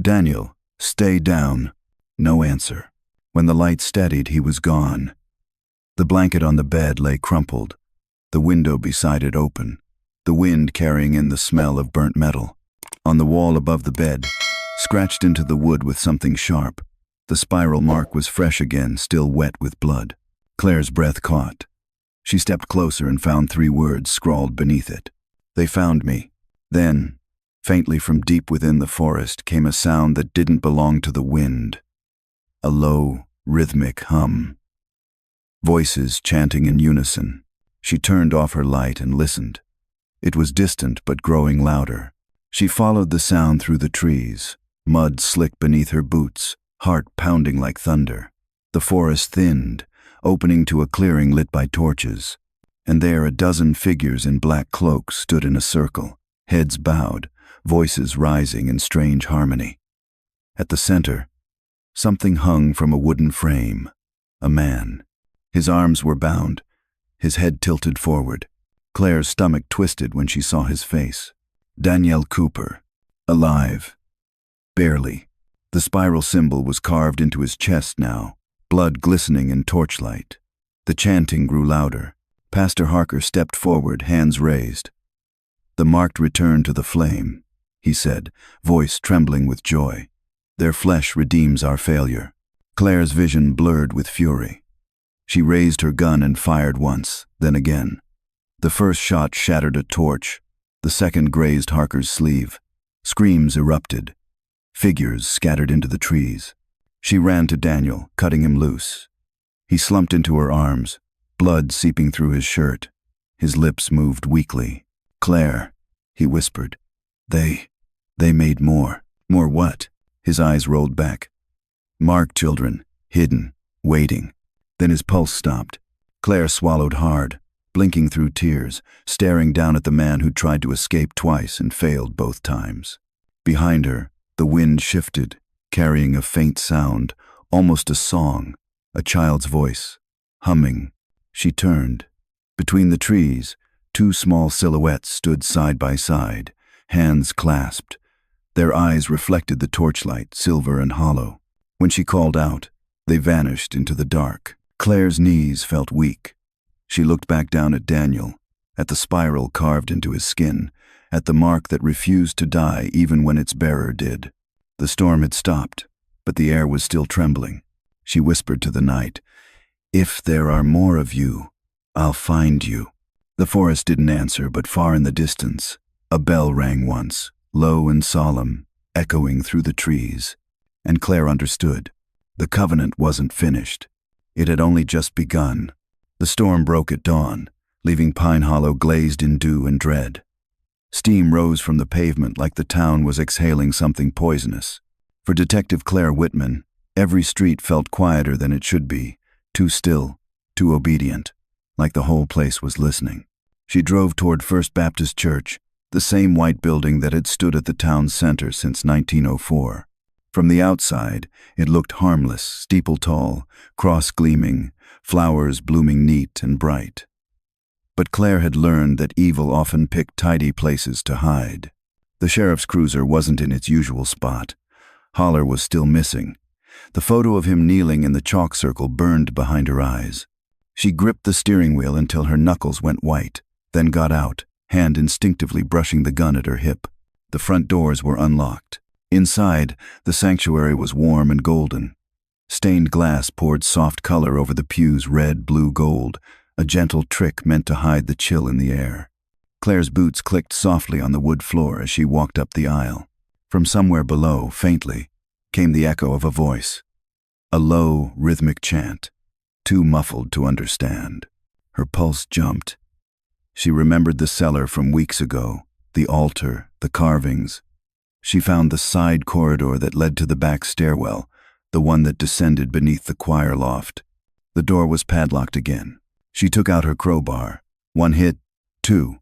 "Daniel, stay down." No answer. When the light steadied, he was gone. The blanket on the bed lay crumpled, the window beside it open, the wind carrying in the smell of burnt metal. On the wall above the bed, scratched into the wood with something sharp, the spiral mark was fresh again, still wet with blood. Claire's breath caught. She stepped closer and found 3 words scrawled beneath it. They found me. Then, faintly from deep within the forest, came a sound that didn't belong to the wind. A low, rhythmic hum. Voices chanting in unison. She turned off her light and listened. It was distant but growing louder. She followed the sound through the trees, mud slick beneath her boots, heart pounding like thunder. The forest thinned, opening to a clearing lit by torches. And there a dozen figures in black cloaks stood in a circle, heads bowed, voices rising in strange harmony. At the center, something hung from a wooden frame. A man. His arms were bound, his head tilted forward. Claire's stomach twisted when she saw his face. Daniel Cooper. Alive. Barely. The spiral symbol was carved into his chest now, blood glistening in torchlight. The chanting grew louder. Pastor Harker stepped forward, hands raised. "The marked return to the flame," he said, voice trembling with joy. "Their flesh redeems our failure." Claire's vision blurred with fury. She raised her gun and fired once, then again. The first shot shattered a torch. The second grazed Harker's sleeve. Screams erupted. Figures scattered into the trees. She ran to Daniel, cutting him loose. He slumped into her arms, blood seeping through his shirt. His lips moved weakly. "Claire," he whispered. They made more." "More what?" His eyes rolled back. "Marked children, hidden, waiting." Then his pulse stopped. Claire swallowed hard, blinking through tears, staring down at the man who tried to escape twice and failed both times. Behind her, the wind shifted, carrying a faint sound, almost a song, a child's voice, humming. She turned. Between the trees, 2 small silhouettes stood side by side, hands clasped. Their eyes reflected the torchlight, silver and hollow. When she called out, they vanished into the dark. Claire's knees felt weak. She looked back down at Daniel, at the spiral carved into his skin, at the mark that refused to die even when its bearer did. The storm had stopped, but the air was still trembling. She whispered to the night, "If there are more of you, I'll find you." The forest didn't answer, but far in the distance, a bell rang once, low and solemn, echoing through the trees. And Claire understood. The covenant wasn't finished. It had only just begun. The storm broke at dawn, leaving Pine Hollow glazed in dew and dread. Steam rose from the pavement like the town was exhaling something poisonous. For Detective Claire Whitman, every street felt quieter than it should be, too still, too obedient, like the whole place was listening. She drove toward First Baptist Church, the same white building that had stood at the town's center since 1904. From the outside, it looked harmless, steeple-tall, cross-gleaming, flowers blooming neat and bright. But Claire had learned that evil often picked tidy places to hide. The sheriff's cruiser wasn't in its usual spot. Holler was still missing. The photo of him kneeling in the chalk circle burned behind her eyes. She gripped the steering wheel until her knuckles went white, then got out, hand instinctively brushing the gun at her hip. The front doors were unlocked. Inside, the sanctuary was warm and golden. Stained glass poured soft color over the pew's red, blue, gold, a gentle trick meant to hide the chill in the air. Claire's boots clicked softly on the wood floor as she walked up the aisle. From somewhere below, faintly, came the echo of a voice. A low, rhythmic chant, too muffled to understand. Her pulse jumped. She remembered the cellar from weeks ago, the altar, the carvings. She found the side corridor that led to the back stairwell, the one that descended beneath the choir loft. The door was padlocked again. She took out her crowbar. 1 hit, 2.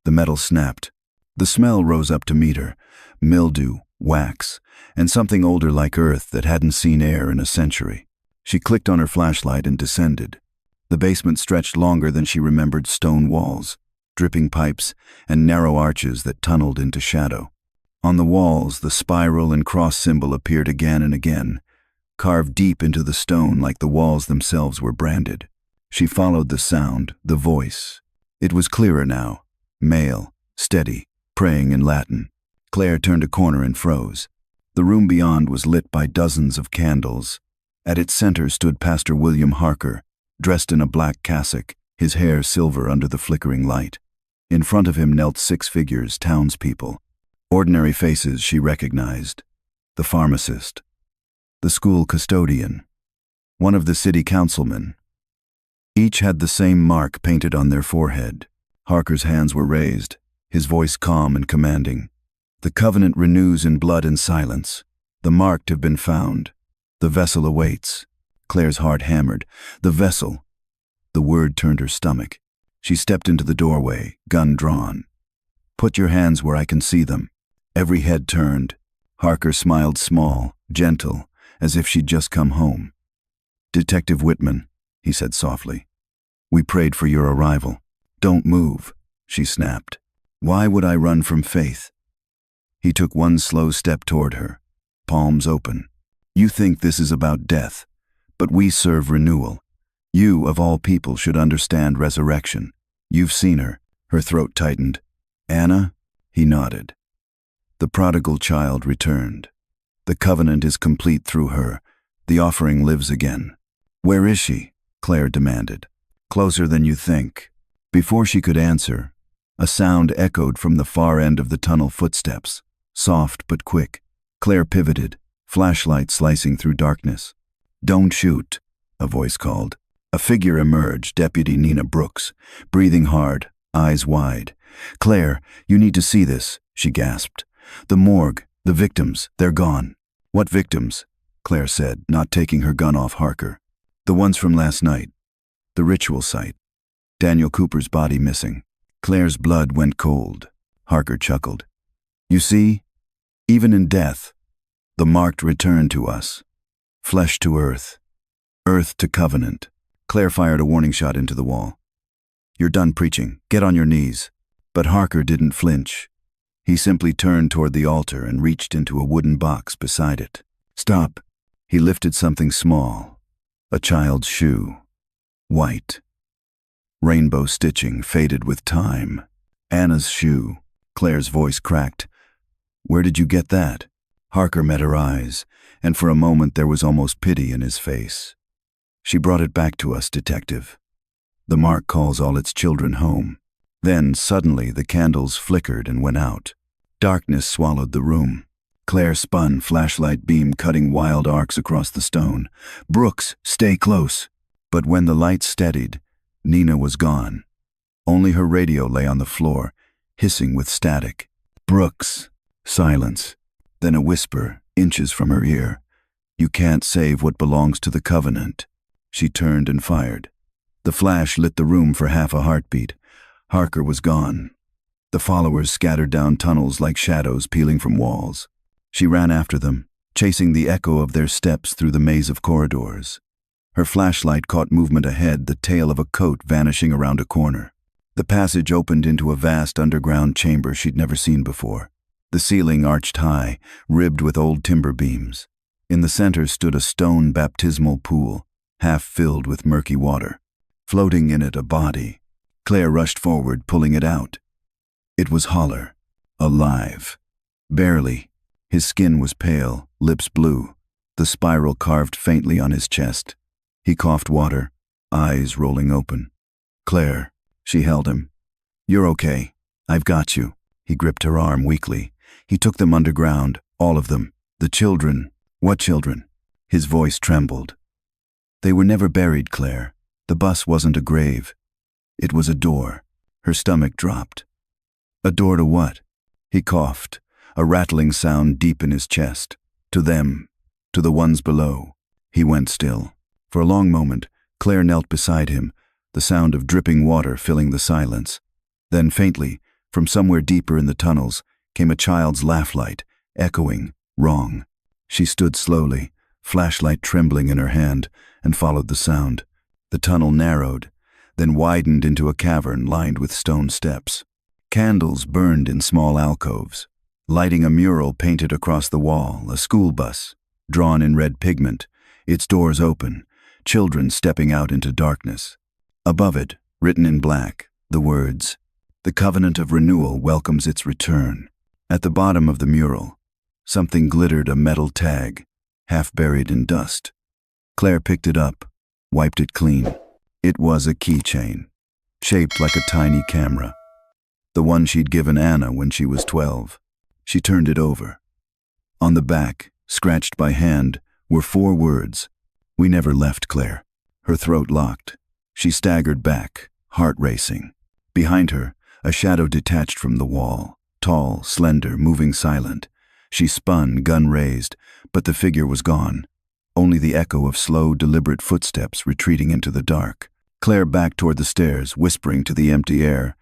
The metal snapped. The smell rose up to meet her. Mildew, wax, and something older like earth that hadn't seen air in a century. She clicked on her flashlight and descended. The basement stretched longer than she remembered, stone walls, dripping pipes, and narrow arches that tunneled into shadow. On the walls, the spiral and cross symbol appeared again and again, carved deep into the stone like the walls themselves were branded. She followed the sound, the voice. It was clearer now, male, steady, praying in Latin. Claire turned a corner and froze. The room beyond was lit by dozens of candles. At its center stood Pastor William Harker, dressed in a black cassock, his hair silver under the flickering light. In front of him knelt 6 figures, townspeople. Ordinary faces she recognized. The pharmacist, the school custodian, one of the city councilmen. Each had the same mark painted on their forehead. Harker's hands were raised, his voice calm and commanding. The covenant renews in blood and silence. The marked have been found. The vessel awaits. Claire's heart hammered. The vessel. The word turned her stomach. She stepped into the doorway, gun drawn. "Put your hands where I can see them." Every head turned. Harker smiled small, gentle, as if she'd just come home. "Detective Whitman," he said softly. "We prayed for your arrival." "Don't move," she snapped. "Why would I run from faith?" He took one slow step toward her, palms open. "You think this is about death, but we serve renewal. You, of all people, should understand resurrection. You've seen her." Her throat tightened. "Anna?" He nodded. "The prodigal child returned. The covenant is complete through her. The offering lives again." "Where is she?" Claire demanded. "Closer than you think." Before she could answer, a sound echoed from the far end of the tunnel. Footsteps, soft but quick. Claire pivoted, flashlight slicing through darkness. "Don't shoot," a voice called. A figure emerged, Deputy Nina Brooks, breathing hard, eyes wide. "Claire, you need to see this," she gasped. "The morgue, the victims, they're gone." "What victims?" Claire said, not taking her gun off Harker. "The ones from last night. The ritual site. Daniel Cooper's body missing." Claire's blood went cold. Harker chuckled. "You see, even in death, the marked return to us. Flesh to earth. Earth to covenant." Claire fired a warning shot into the wall. "You're done preaching. Get on your knees." But Harker didn't flinch. He simply turned toward the altar and reached into a wooden box beside it. "Stop." He lifted something small. A child's shoe. White. Rainbow stitching, faded with time. "Anna's shoe." Claire's voice cracked. "Where did you get that?" Harker met her eyes, and for a moment there was almost pity in his face. "She brought it back to us, Detective. The mark calls all its children home." Then, suddenly, the candles flickered and went out. Darkness swallowed the room. Claire spun, flashlight beam cutting wild arcs across the stone. "Brooks, stay close." But when the light steadied, Nina was gone. Only her radio lay on the floor, hissing with static. "Brooks." Silence. Then a whisper, inches from her ear. "You can't save what belongs to the covenant." She turned and fired. The flash lit the room for half a heartbeat. Harker was gone. The followers scattered down tunnels like shadows peeling from walls. She ran after them, chasing the echo of their steps through the maze of corridors. Her flashlight caught movement ahead, the tail of a coat vanishing around a corner. The passage opened into a vast underground chamber she'd never seen before. The ceiling arched high, ribbed with old timber beams. In the center stood a stone baptismal pool, half filled with murky water. Floating in it, a body. Claire rushed forward, pulling it out. It was Holler, alive. Barely. His skin was pale, lips blue, the spiral carved faintly on his chest. He coughed water, eyes rolling open. "Claire," she held him. "You're okay. I've got you." He gripped her arm weakly. He took them underground, all of them. "The children." "What children?" His voice trembled. "They were never buried, Claire. The bus wasn't a grave. It was a door." Her stomach dropped. "A door to what?" He coughed, a rattling sound deep in his chest. "To them. To the ones below." He went still. For a long moment, Claire knelt beside him, the sound of dripping water filling the silence. Then faintly, from somewhere deeper in the tunnels, came a child's laugh light, echoing, wrong. She stood slowly, flashlight trembling in her hand, and followed the sound. The tunnel narrowed, then widened into a cavern lined with stone steps. Candles burned in small alcoves, lighting a mural painted across the wall, a school bus, drawn in red pigment, its doors open, children stepping out into darkness. Above it, written in black, the words, "The covenant of renewal welcomes its return." At the bottom of the mural, something glittered, a metal tag, half buried in dust. Claire picked it up, wiped it clean. It was a keychain, shaped like a tiny camera. The one she'd given Anna when she was 12. She turned it over. On the back, scratched by hand, were 4 words. "We never left, Claire." Her throat locked. She staggered back, heart racing. Behind her, a shadow detached from the wall, tall, slender, moving silent. She spun, gun raised, but the figure was gone. Only the echo of slow, deliberate footsteps retreating into the dark. Claire backed toward the stairs, whispering to the empty air,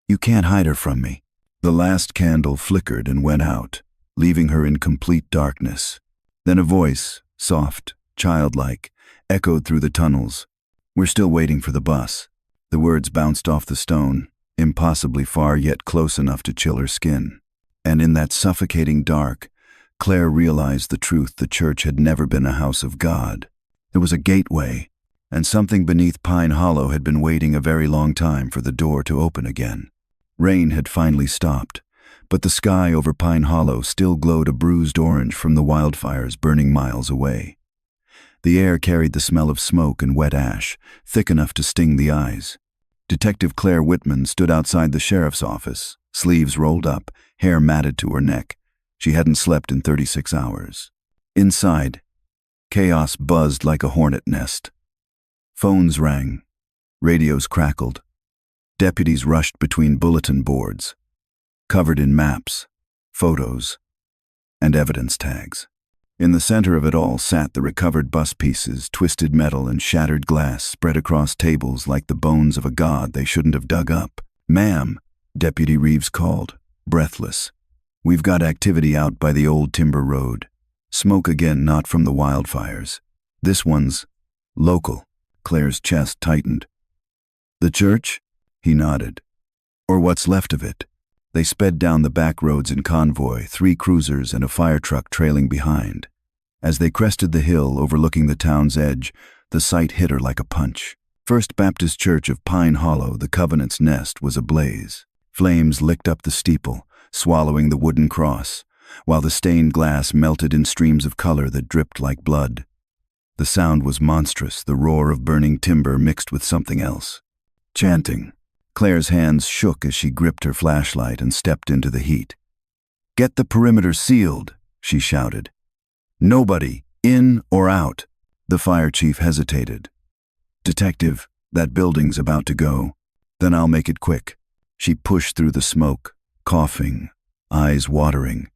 "You can't hide her from me." The last candle flickered and went out, leaving her in complete darkness. Then a voice, soft, childlike, echoed through the tunnels. "We're still waiting for the bus." The words bounced off the stone, impossibly far yet close enough to chill her skin. And in that suffocating dark, Claire realized the truth: the church had never been a house of God. There was a gateway, and something beneath Pine Hollow had been waiting a very long time for the door to open again. Rain had finally stopped, but the sky over Pine Hollow still glowed a bruised orange from the wildfires burning miles away. The air carried the smell of smoke and wet ash, thick enough to sting the eyes. Detective Claire Whitman stood outside the sheriff's office, sleeves rolled up, hair matted to her neck. She hadn't slept in 36 hours. Inside, chaos buzzed like a hornet nest. Phones rang. Radios crackled. Deputies rushed between bulletin boards, covered in maps, photos, and evidence tags. In the center of it all sat the recovered bus pieces, twisted metal and shattered glass spread across tables like the bones of a god they shouldn't have dug up. "Ma'am," Deputy Reeves called, breathless. "We've got activity out by the old timber road. Smoke again, not from the wildfires. This one's local." Claire's chest tightened. "The church?" He nodded. "Or what's left of it." They sped down the back roads in convoy, 3 cruisers and a fire truck trailing behind. As they crested the hill overlooking the town's edge, the sight hit her like a punch. First Baptist Church of Pine Hollow, the Covenant's nest, was ablaze. Flames licked up the steeple, swallowing the wooden cross, while the stained glass melted in streams of color that dripped like blood. The sound was monstrous, the roar of burning timber mixed with something else. Chanting. Claire's hands shook as she gripped her flashlight and stepped into the heat. "Get the perimeter sealed," she shouted. "Nobody, in or out." The fire chief hesitated. "Detective, that building's about to go. Then I'll make it quick." She pushed through the smoke, coughing, eyes watering.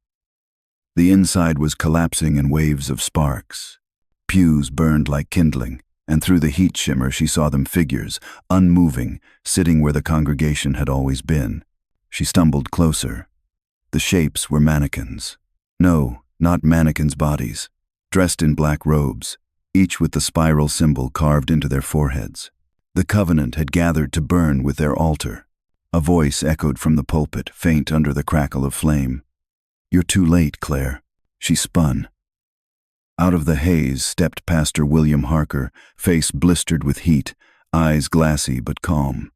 The inside was collapsing in waves of sparks. Pews burned like kindling, and through the heat shimmer she saw them, figures, unmoving, sitting where the congregation had always been. She stumbled closer. The shapes were mannequins. No, not mannequins' bodies, dressed in black robes, each with the spiral symbol carved into their foreheads. The Covenant had gathered to burn with their altar. A voice echoed from the pulpit, faint under the crackle of flame. "You're too late, Claire." She spun. Out of the haze stepped Pastor William Harker, face blistered with heat, eyes glassy but calm.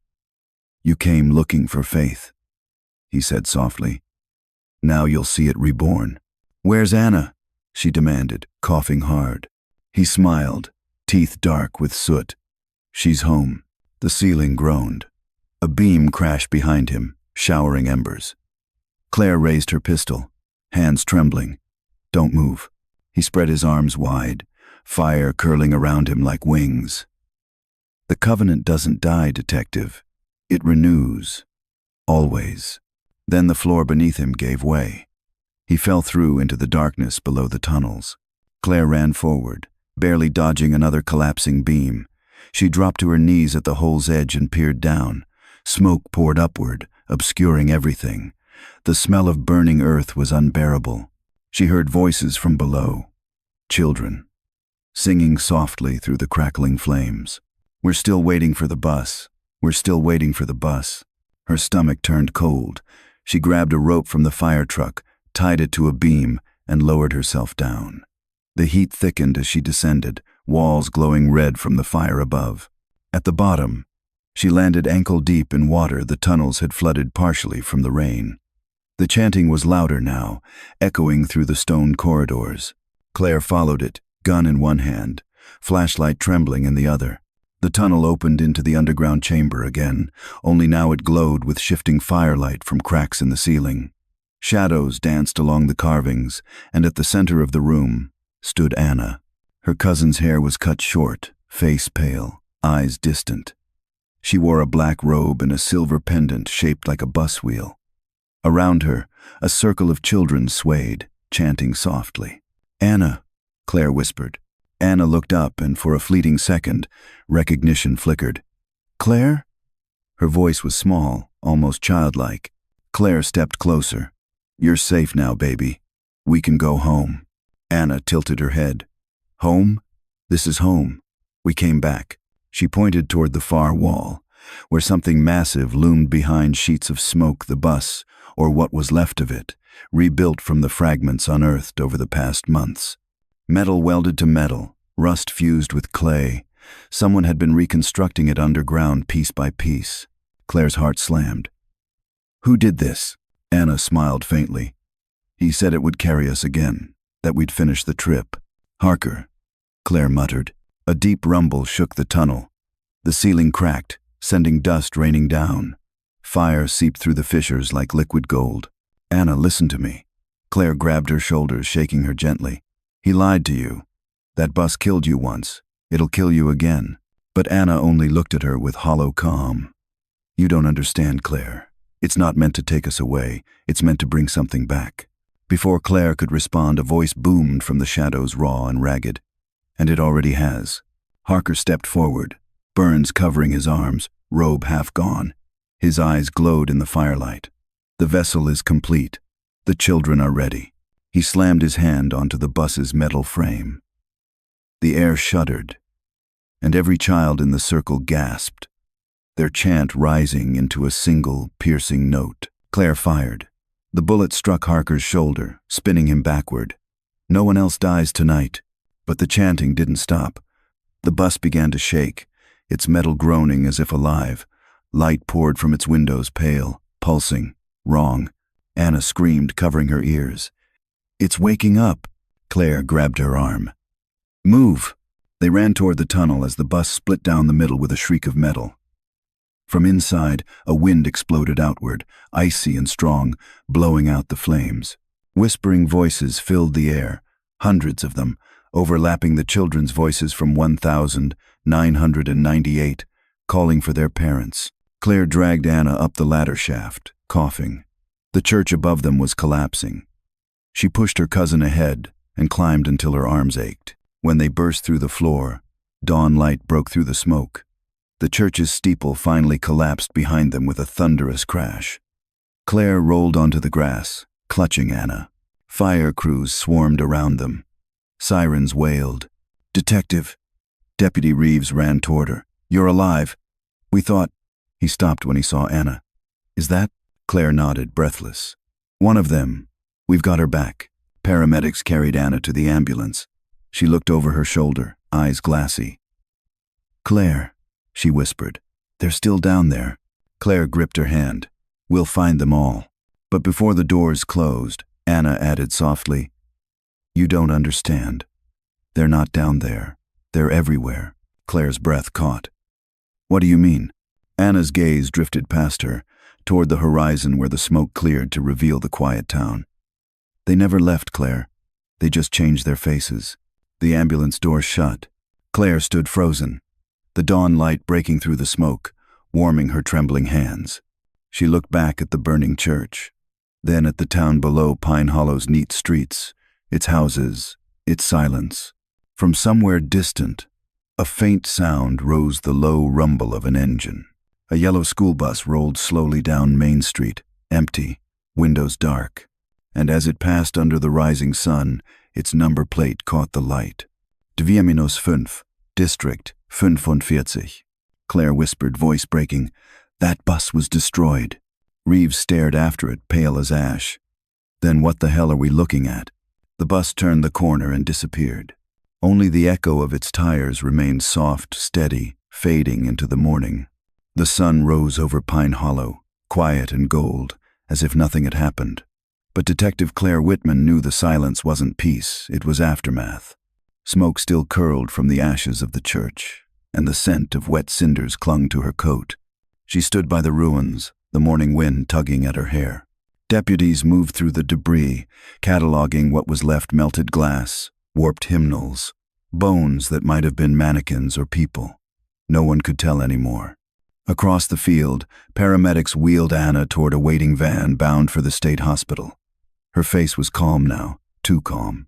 "You came looking for faith," he said softly. "Now you'll see it reborn." "Where's Anna?" she demanded, coughing hard. He smiled, teeth dark with soot. "She's home." The ceiling groaned. A beam crashed behind him, showering embers. Claire raised her pistol, hands trembling. "Don't move." He spread his arms wide, fire curling around him like wings. "The Covenant doesn't die, Detective. It renews. Always." Then the floor beneath him gave way. He fell through into the darkness below the tunnels. Claire ran forward, barely dodging another collapsing beam. She dropped to her knees at the hole's edge and peered down. Smoke poured upward, obscuring everything. The smell of burning earth was unbearable. She heard voices from below. Children, singing softly through the crackling flames. "We're still waiting for the bus. We're still waiting for the bus." Her stomach turned cold. She grabbed a rope from the fire truck, tied it to a beam, and lowered herself down. The heat thickened as she descended, walls glowing red from the fire above. At the bottom, she landed ankle-deep in water the tunnels had flooded partially from the rain. The chanting was louder now, echoing through the stone corridors. Claire followed it, gun in one hand, flashlight trembling in the other. The tunnel opened into the underground chamber again, only now it glowed with shifting firelight from cracks in the ceiling. Shadows danced along the carvings, and at the center of the room stood Anna. Her cousin's hair was cut short, face pale, eyes distant. She wore a black robe and a silver pendant shaped like a bus wheel. Around her, a circle of children swayed, chanting softly. "Anna," Claire whispered. Anna looked up, and for a fleeting second, recognition flickered. "Claire?" Her voice was small, almost childlike. Claire stepped closer. "You're safe now, baby. We can go home." Anna tilted her head. "Home? This is home. We came back." She pointed toward the far wall, where something massive loomed behind sheets of smoke. The bus, or what was left of it, rebuilt from the fragments unearthed over the past months. Metal welded to metal, rust fused with clay. Someone had been reconstructing it underground piece by piece. Claire's heart slammed. "Who did this?" Anna smiled faintly. "He said it would carry us again, that we'd finish the trip." "Harker," Claire muttered. A deep rumble shook the tunnel. The ceiling cracked, sending dust raining down. Fire seeped through the fissures like liquid gold. "Anna, listen to me." Claire grabbed her shoulders, shaking her gently. "He lied to you. That bus killed you once. It'll kill you again." But Anna only looked at her with hollow calm. "You don't understand, Claire. It's not meant to take us away. It's meant to bring something back." Before Claire could respond, a voice boomed from the shadows, raw and ragged. "And it already has." Harker stepped forward, burns covering his arms, robe half gone. His eyes glowed in the firelight. "The vessel is complete. The children are ready." He slammed his hand onto the bus's metal frame. The air shuddered, and every child in the circle gasped, their chant rising into a single, piercing note. Claire fired. The bullet struck Harker's shoulder, spinning him backward. "No one else dies tonight." But the chanting didn't stop. The bus began to shake, its metal groaning as if alive. Light poured from its windows, pale, pulsing. "Wrong." Anna screamed, covering her ears. "It's waking up." Claire grabbed her arm. "Move." They ran toward the tunnel as the bus split down the middle with a shriek of metal. From inside, a wind exploded outward, icy and strong, blowing out the flames. Whispering voices filled the air, hundreds of them, overlapping the children's voices from 1998, calling for their parents. Claire dragged Anna up the ladder shaft, coughing. The church above them was collapsing. She pushed her cousin ahead and climbed until her arms ached. When they burst through the floor, dawn light broke through the smoke. The church's steeple finally collapsed behind them with a thunderous crash. Claire rolled onto the grass, clutching Anna. Fire crews swarmed around them. Sirens wailed. "Detective!" Deputy Reeves ran toward her. "You're alive. We thought—" He stopped when he saw Anna. "Is that—" Claire nodded, breathless. "One of them. We've got her back." Paramedics carried Anna to the ambulance. She looked over her shoulder, eyes glassy. "Claire," she whispered. "They're still down there." Claire gripped her hand. "We'll find them all." But before the doors closed, Anna added softly, "You don't understand. They're not down there. They're everywhere." Claire's breath caught. "What do you mean?" Anna's gaze drifted past her, toward the horizon where the smoke cleared to reveal the quiet town. "They never left, Claire. They just changed their faces." The ambulance door shut. Claire stood frozen, the dawn light breaking through the smoke, warming her trembling hands. She looked back at the burning church, then at the town below Pine Hollow's neat streets, its houses, its silence. From somewhere distant, a faint sound rose, the low rumble of an engine. A yellow school bus rolled slowly down Main Street, empty, windows dark, and as it passed under the rising sun, its number plate caught the light. 2-5, District 45. Claire whispered, voice breaking. "That bus was destroyed." Reeves stared after it, pale as ash. "Then what the hell are we looking at?" The bus turned the corner and disappeared. Only the echo of its tires remained soft, steady, fading into the morning. The sun rose over Pine Hollow, quiet and gold, as if nothing had happened. But Detective Claire Whitman knew the silence wasn't peace, it was aftermath. Smoke still curled from the ashes of the church, and the scent of wet cinders clung to her coat. She stood by the ruins, the morning wind tugging at her hair. Deputies moved through the debris, cataloging what was left: melted glass, warped hymnals, bones that might have been mannequins or people. No one could tell anymore. Across the field, paramedics wheeled Anna toward a waiting van bound for the state hospital. Her face was calm now, too calm.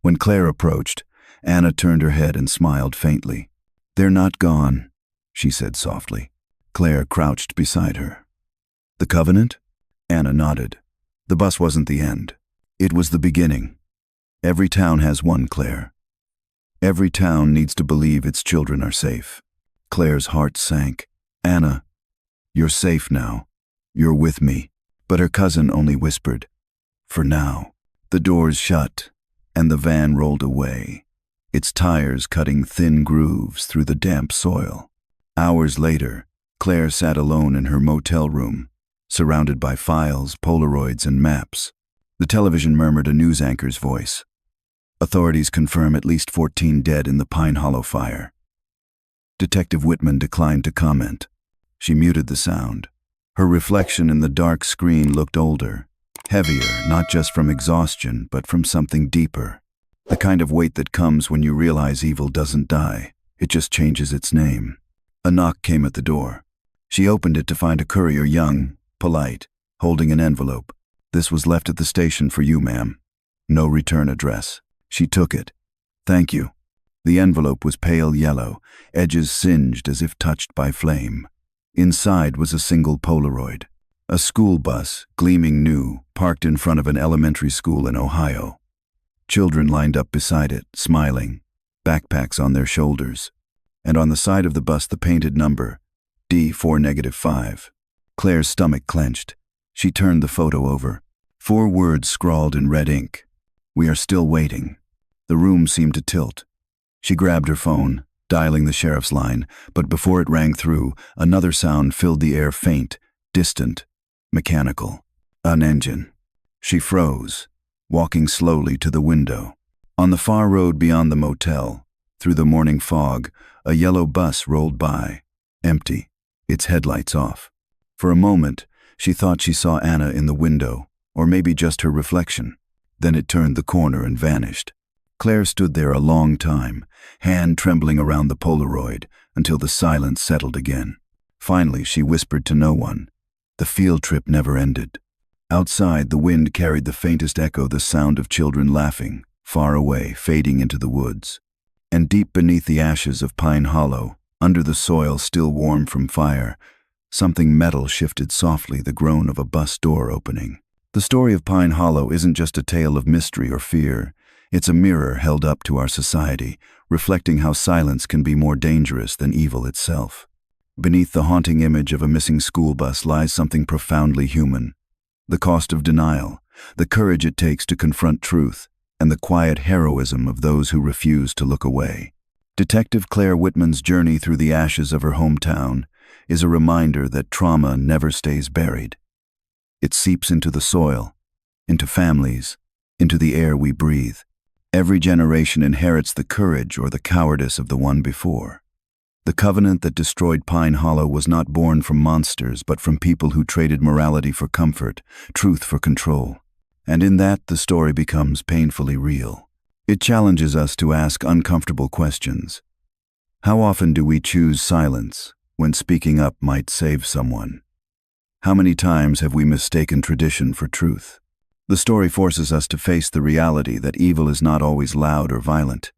When Claire approached, Anna turned her head and smiled faintly. "They're not gone," she said softly. Claire crouched beside her. "The Covenant?" Anna nodded. "The bus wasn't the end. It was the beginning. Every town has one, Claire. Every town needs to believe its children are safe." Claire's heart sank. "Anna, you're safe now. You're with me." But her cousin only whispered, "For now." The doors shut, and the van rolled away, its tires cutting thin grooves through the damp soil. Hours later, Claire sat alone in her motel room, surrounded by files, Polaroids, and maps. The television murmured a news anchor's voice. "Authorities confirm at least 14 dead in the Pine Hollow fire." Detective Whitman declined to comment. She muted the sound. Her reflection in the dark screen looked older, heavier, not just from exhaustion, but from something deeper. The kind of weight that comes when you realize evil doesn't die, it just changes its name. A knock came at the door. She opened it to find a courier, young, polite, holding an envelope. "This was left at the station for you, ma'am. No return address." She took it. "Thank you." The envelope was pale yellow, edges singed as if touched by flame. Inside was a single Polaroid. A school bus, gleaming new, parked in front of an elementary school in Ohio. Children lined up beside it, smiling, backpacks on their shoulders. And on the side of the bus the painted number, D4-5. Claire's stomach clenched. She turned the photo over. 4 words scrawled in red ink. "We are still waiting." The room seemed to tilt. She grabbed her phone, dialing the sheriff's line, but before it rang through, another sound filled the air, faint, distant, mechanical. An engine. She froze, walking slowly to the window. On the far road beyond the motel, through the morning fog, a yellow bus rolled by, empty, its headlights off. For a moment, she thought she saw Anna in the window, or maybe just her reflection. Then it turned the corner and vanished. Claire stood there a long time, hand trembling around the Polaroid, until the silence settled again. Finally, she whispered to no one. The field trip never ended. Outside, the wind carried the faintest echo, the sound of children laughing, far away, fading into the woods. And deep beneath the ashes of Pine Hollow, under the soil still warm from fire, something metal shifted softly, the groan of a bus door opening. The story of Pine Hollow isn't just a tale of mystery or fear. It's a mirror held up to our society, reflecting how silence can be more dangerous than evil itself. Beneath the haunting image of a missing school bus lies something profoundly human. The cost of denial, the courage it takes to confront truth, and the quiet heroism of those who refuse to look away. Detective Claire Whitman's journey through the ashes of her hometown is a reminder that trauma never stays buried. It seeps into the soil, into families, into the air we breathe. Every generation inherits the courage or the cowardice of the one before. The covenant that destroyed Pine Hollow was not born from monsters, but from people who traded morality for comfort, truth for control. And in that, the story becomes painfully real. It challenges us to ask uncomfortable questions. How often do we choose silence when speaking up might save someone? How many times have we mistaken tradition for truth? The story forces us to face the reality that evil is not always loud or violent.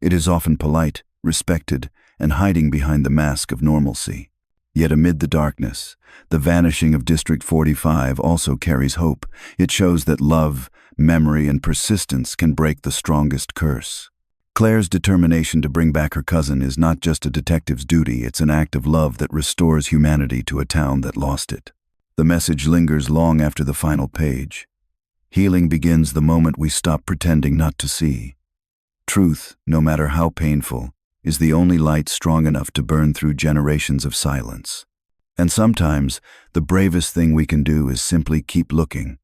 It is often polite, respected, and hiding behind the mask of normalcy. Yet amid the darkness, the vanishing of District 45 also carries hope. It shows that love, memory, and persistence can break the strongest curse. Claire's determination to bring back her cousin is not just a detective's duty, it's an act of love that restores humanity to a town that lost it. The message lingers long after the final page. Healing begins the moment we stop pretending not to see. Truth, no matter how painful, is the only light strong enough to burn through generations of silence. And sometimes, the bravest thing we can do is simply keep looking,